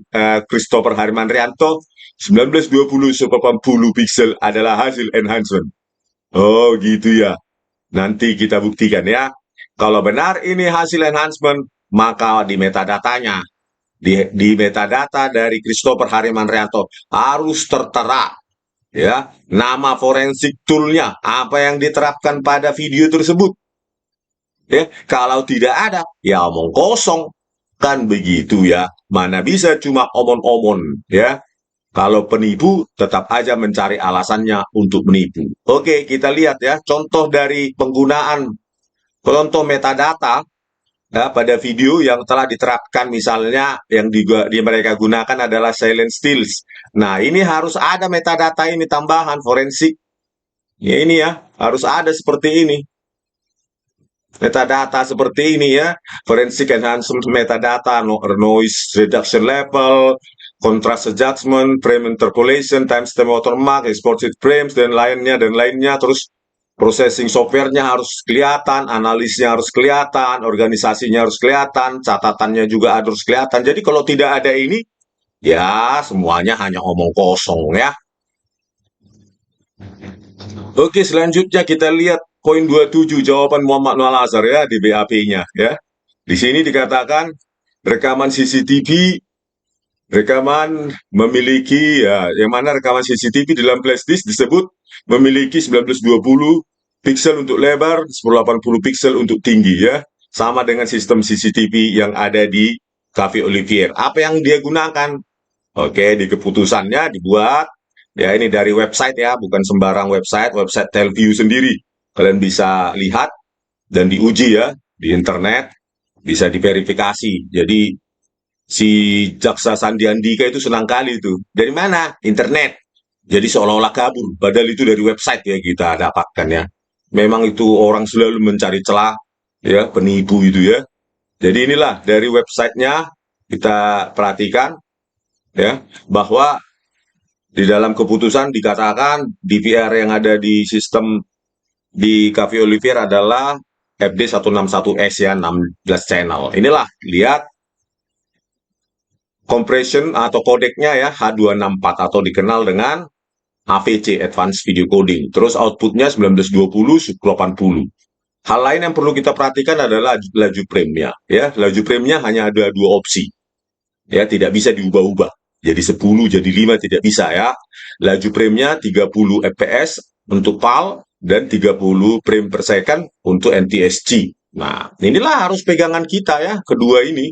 Christopher Hariman Rianto 1920 1080 pixel adalah hasil enhancement. Oh gitu ya. Nanti kita buktikan ya. Kalau benar ini hasil enhancement, maka di metadatanya di metadata dari Christopher Hariman Rianto harus tertera ya nama forensik toolnya, apa yang diterapkan pada video tersebut ya. Kalau tidak ada ya omong kosong, kan begitu ya. Mana bisa cuma omong-omong ya. Kalau penipu tetap aja mencari alasannya untuk menipu. Oke, kita lihat ya contoh dari penggunaan contoh metadata ya, pada video yang telah diterapkan. Misalnya yang mereka gunakan adalah silent stills. Nah, ini harus ada metadata ini tambahan forensik. Ya ini ya, harus ada seperti ini. Metadata seperti ini ya. Forensic enhancement metadata, noise reduction level, contrast adjustment, frame interpolation, timestamp watermark, exported frames, dan lainnya. Terus processing softwarenya harus kelihatan, analisnya harus kelihatan, organisasinya harus kelihatan, catatannya juga harus kelihatan. Jadi kalau tidak ada ini, ya semuanya hanya omong kosong ya. Oke, selanjutnya kita lihat poin 27 jawaban Muhammad Nual Azhar ya di BAP-nya ya. Di sini dikatakan rekaman CCTV, rekaman memiliki ya, yang mana rekaman CCTV dalam flash disk disebut memiliki 1920 pixel untuk lebar, 1080 pixel untuk tinggi ya. Sama dengan sistem CCTV yang ada di Cafe Olivier. Apa yang dia gunakan? Oke, di keputusannya dibuat ya, ini dari website ya, bukan sembarang website Telview sendiri. Kalian bisa lihat dan diuji ya di internet, bisa diverifikasi. Jadi si Jaksa Sandi Andika itu senang kali itu. Dari mana? Internet. Jadi seolah-olah kabur, padahal itu dari website ya kita dapatkan ya. Memang itu orang selalu mencari celah ya, penipu itu ya. Jadi inilah dari websitenya kita perhatikan ya, bahwa di dalam keputusan dikatakan DVR yang ada di sistem di Cafe Olivier adalah FD161S ya, 16 channel. Inilah, lihat compression atau kodeknya ya, H264 atau dikenal dengan AVC, Advanced Video Coding. Terus outputnya 1920 sub 80. Hal lain yang perlu kita perhatikan adalah laju frame-nya. Ya, laju frame-nya hanya ada 2 opsi. Ya, tidak bisa diubah-ubah. Jadi 10, jadi 5 tidak bisa ya. Laju frame-nya 30 fps untuk PAL dan 30 frame per second untuk NTSC. Nah, inilah harus pegangan kita ya, kedua ini.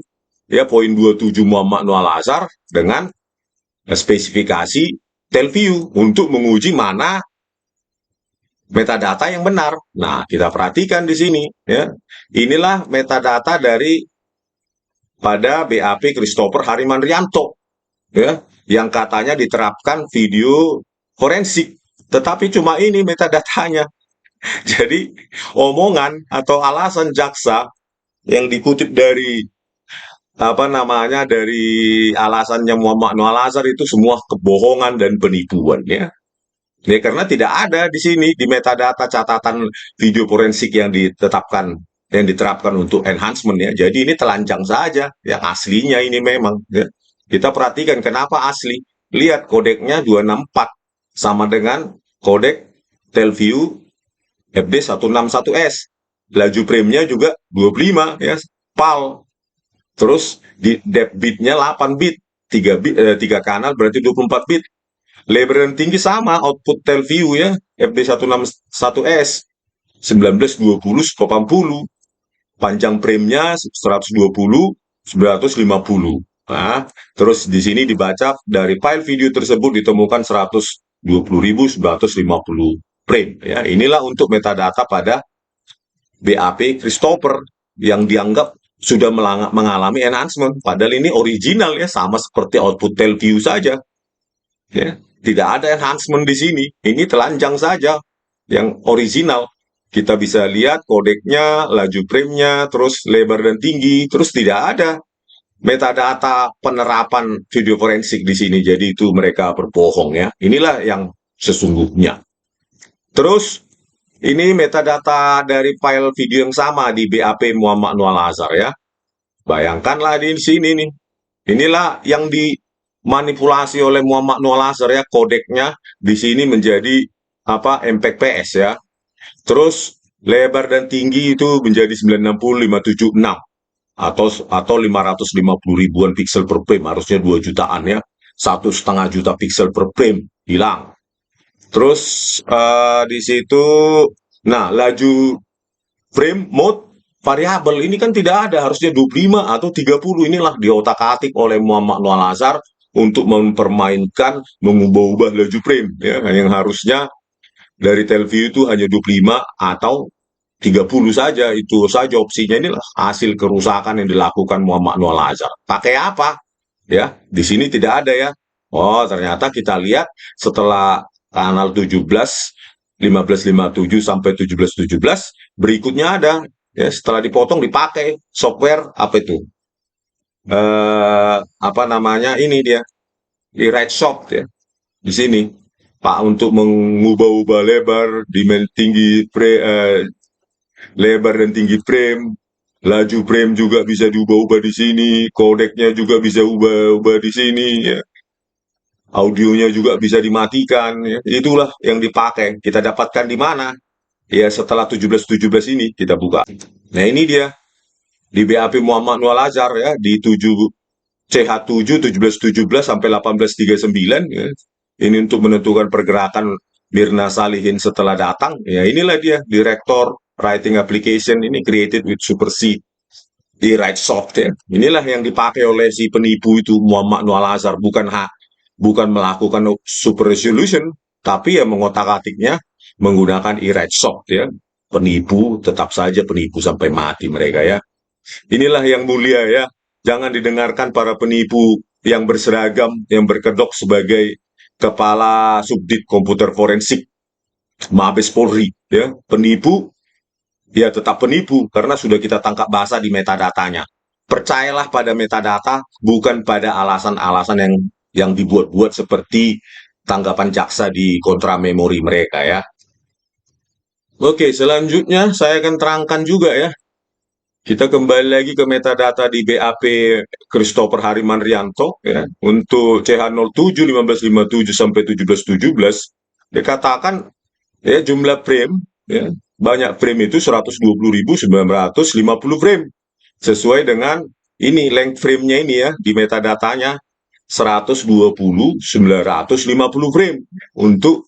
Ya, poin 27 Muhammad Noah Al-Azhar dengan spesifikasi TelView untuk menguji mana metadata yang benar. Nah, kita perhatikan di sini ya. Inilah metadata dari pada BAP Christopher Harimandrianto ya, yang katanya diterapkan video forensik. Tetapi cuma ini metadatanya. Jadi omongan atau alasan jaksa yang dikutip dari dari alasannya Muhammad Noah Al-Azhar itu semua kebohongan dan penipuan ya. Ya, karena tidak ada di sini di metadata catatan video forensik yang ditetapkan, yang diterapkan untuk enhancement ya. Jadi ini telanjang saja, yang aslinya ini memang ya. Kita perhatikan kenapa asli. Lihat kodeknya 264 sama dengan kodek TelView FD161S. Laju frame-nya juga 25 ya, PAL. Terus di depth bit-nya 8 bit, 3 kanal berarti 24 bit. Lebar dan tinggi sama, output TelView ya, FD161S 1920 80. Panjang frame-nya 120 950. Nah, terus di sini dibaca dari file video tersebut ditemukan 120.950 frame ya. Inilah untuk metadata pada BAP Christopher yang dianggap sudah mengalami enhancement, padahal ini original ya, sama seperti output TelView saja. Ya, tidak ada enhancement di sini. Ini telanjang saja yang original. Kita bisa lihat kodeknya, laju frame-nya, terus lebar dan tinggi, terus tidak ada metadata penerapan video forensik di sini. Jadi itu mereka berbohong ya. Inilah yang sesungguhnya. Terus ini metadata dari file video yang sama di BAP Muhammad Noah Al-Azhar ya. Bayangkanlah di sini nih. Inilah yang dimanipulasi oleh Muhammad Noah Al-Azhar ya, kodeknya di sini menjadi MPEG-PS ya. Terus lebar dan tinggi itu menjadi 960 576 atau 550 ribuan pixel per frame, harusnya 2 jutaan ya. 1,5 juta pixel per frame hilang. Terus di situ, nah laju frame mode variabel ini kan tidak ada, harusnya 25 atau 30. Inilah diotak-atik oleh Muhammad Noah Al-Azhar untuk mempermainkan, mengubah-ubah laju frame ya, yang harusnya dari TelView itu hanya 25 atau 30 saja. Itu saja opsinya. Inilah hasil kerusakan yang dilakukan Muhammad Noah Al-Azhar. Pakai apa? Ya, di sini tidak ada ya. Oh, ternyata kita lihat setelah kanal 17 1557 sampai 1717 berikutnya ada ya, setelah dipotong dipakai software apa itu ini dia di Right Shop ya, di sini Pak, untuk mengubah-ubah lebar, dimensi tinggi lebar dan tinggi frame, laju frame juga bisa diubah-ubah di sini, kodeknya juga bisa ubah-ubah di sini ya. Audionya juga bisa dimatikan ya. Itulah yang dipakai. Kita dapatkan di mana? Ya setelah 1717 ini kita buka. Nah ini dia di BAP Muhammad Noah Al-Azhar ya, di CH7 1717 sampai 1839 ya. Ini untuk menentukan pergerakan Mirna Salihin setelah datang. Ya inilah dia, Director Writing Application ini created with Super C di Right Software. Inilah yang dipakai oleh si penipu itu Muhammad Noah Al-Azhar, bukan melakukan super resolution, tapi ya mengotak-atiknya menggunakan e-right soft ya. Penipu, tetap saja penipu sampai mati mereka ya. Inilah yang mulia ya. Jangan didengarkan para penipu yang berseragam, yang berkedok sebagai Kepala Subdit Komputer Forensik Mabes Polri, ya, penipu, ya tetap penipu karena sudah kita tangkap basah di metadatanya. Percayalah pada metadata, bukan pada alasan-alasan yang dibuat-buat seperti tanggapan jaksa di kontra memori mereka, ya. Oke, selanjutnya saya akan terangkan juga, ya. Kita kembali lagi ke metadata di BAP Christopher Harimanrianto, ya, untuk CH07 1557 sampai 1717 dikatakan, ya, jumlah frame, ya, banyak frame itu 120.950 frame sesuai dengan ini length frame-nya ini, ya, di metadatanya 120.950 frame untuk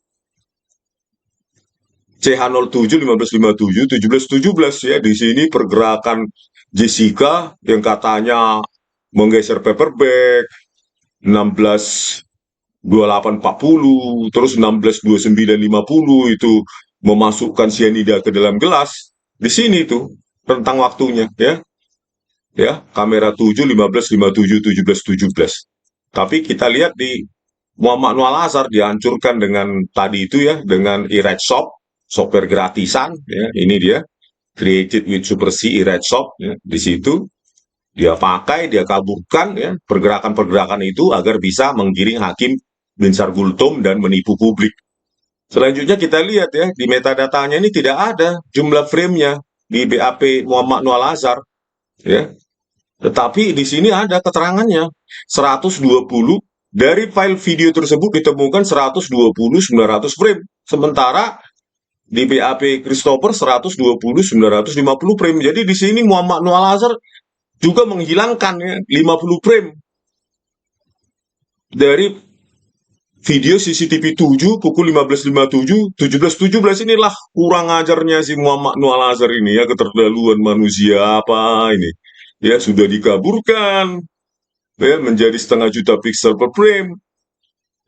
CH07 1557 1717, ya. Di sini pergerakan Jessica yang katanya menggeser paperback 162840 terus 162950 itu memasukkan cyanida ke dalam gelas. Di sini tuh rentang waktunya, ya. Ya, kamera 7 15 57 17 17. Tapi kita lihat di Muhammad Noah Lazar dihancurkan dengan tadi itu, ya, dengan Erase Shop, software gratisan, ya. Ini dia created with Super C Erase Shop, ya. Di situ dia pakai, dia kabulkan, ya, pergerakan-pergerakan itu agar bisa menggiring hakim Binsar Gultom dan menipu publik. Selanjutnya kita lihat, ya, di metadatanya ini tidak ada jumlah frame-nya di BAP Muhammad Noah Lazar, ya. Tetapi di sini ada keterangannya 120 dari file video tersebut ditemukan 120.900 frame. Sementara di BAP Christopher 120.950 frame. Jadi di sini Muhammad Noah Lazar juga menghilangkan, ya, 50 frame dari video CCTV 7 pukul 15.57 17.17. Inilah kurang ajarnya si Muhammad Noah Lazar ini, ya, keterlaluan manusia apa ini, ya, sudah dikaburkan, ya, menjadi 0,5 juta pixel per frame.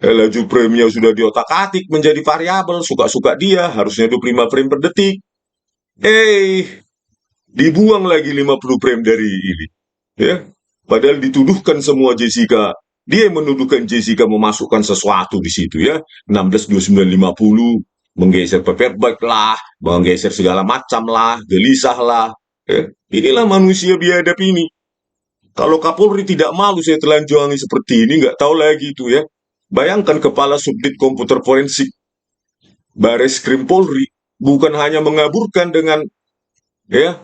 Laju frame-nya sudah diotak-atik menjadi variabel, suka-suka dia, harusnya 25 frame per detik. Dibuang lagi 50 frame dari ini, ya. Padahal dituduhkan semua Jessica, dia yang menuduhkan Jessica memasukkan sesuatu di situ, ya. 162950, menggeser paperback lah, menggeser segala macam lah, gelisah lah, ya. Inilah manusia biadab ini. Kalau Kapolri tidak malu saya telanjangi seperti ini, nggak tahu lagi itu, ya. Bayangkan Kepala Subdit Komputer Forensik Bareskrim Polri bukan hanya mengaburkan dengan, ya,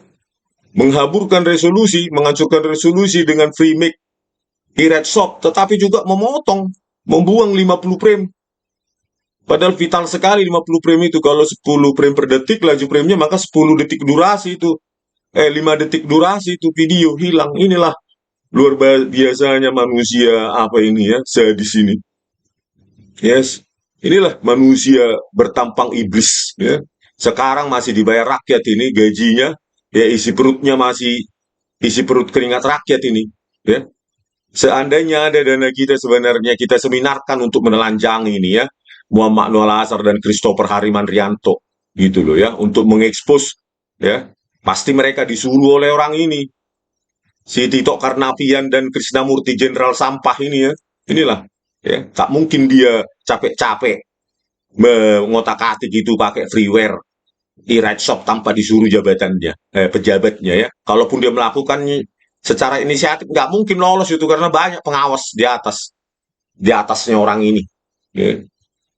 menghaburkan resolusi, menghancurkan resolusi dengan free make Erase Shop, tetapi juga memotong, membuang 50 frame. Padahal vital sekali 50 frame itu. Kalau 10 frame per detik laju frame-nya, maka 10 detik durasi itu. 5 detik durasi itu video hilang. Inilah luar biasanya manusia apa ini, ya, sadis ini. Yes, inilah manusia bertampang iblis, ya. Sekarang masih dibayar rakyat ini gajinya, ya, isi perutnya masih isi perut keringat rakyat ini, ya. Seandainya ada dana kita sebenarnya kita seminarkan untuk menelanjangi ini, ya, Muhammad Noah Lazar dan Christopher Harimanrianto, gitu loh, ya, untuk mengekspos, ya. Pasti mereka disuruh oleh orang ini, si Tito Karnavian dan Krishnamurti Jenderal Sampah ini, ya. Inilah, ya, tak mungkin dia capek-capek mengotak-atik itu pakai freeware Erase Shop tanpa disuruh jabatannya, pejabatnya, ya. Kalaupun dia melakukan secara inisiatif, nggak mungkin lolos itu karena banyak pengawas di atasnya orang ini, ya.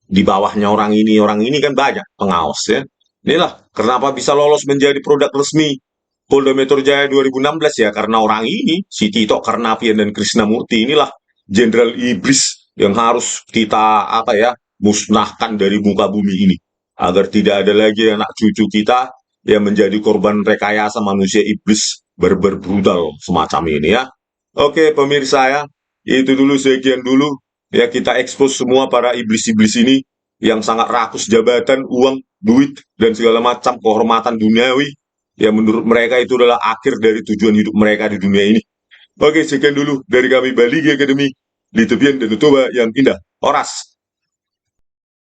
Di bawahnya orang ini kan banyak pengawas, ya. Inilah kenapa bisa lolos menjadi produk resmi Polda Metro Jaya 2016, ya, karena orang ini, si Tito Karnavian dan Krishnamurti inilah jenderal iblis yang harus kita musnahkan dari muka bumi ini agar tidak ada lagi anak cucu kita yang menjadi korban rekayasa manusia iblis brutal semacam ini, ya. Oke pemirsa, ya, itu dulu, sekian dulu, ya, kita ekspos semua para iblis-iblis ini yang sangat rakus jabatan, uang, duit, dan segala macam kehormatan duniawi yang menurut mereka itu adalah akhir dari tujuan hidup mereka di dunia ini. Oke, sekian dulu dari kami Baligi Academy di tepian dan Toba yang indah. Oras.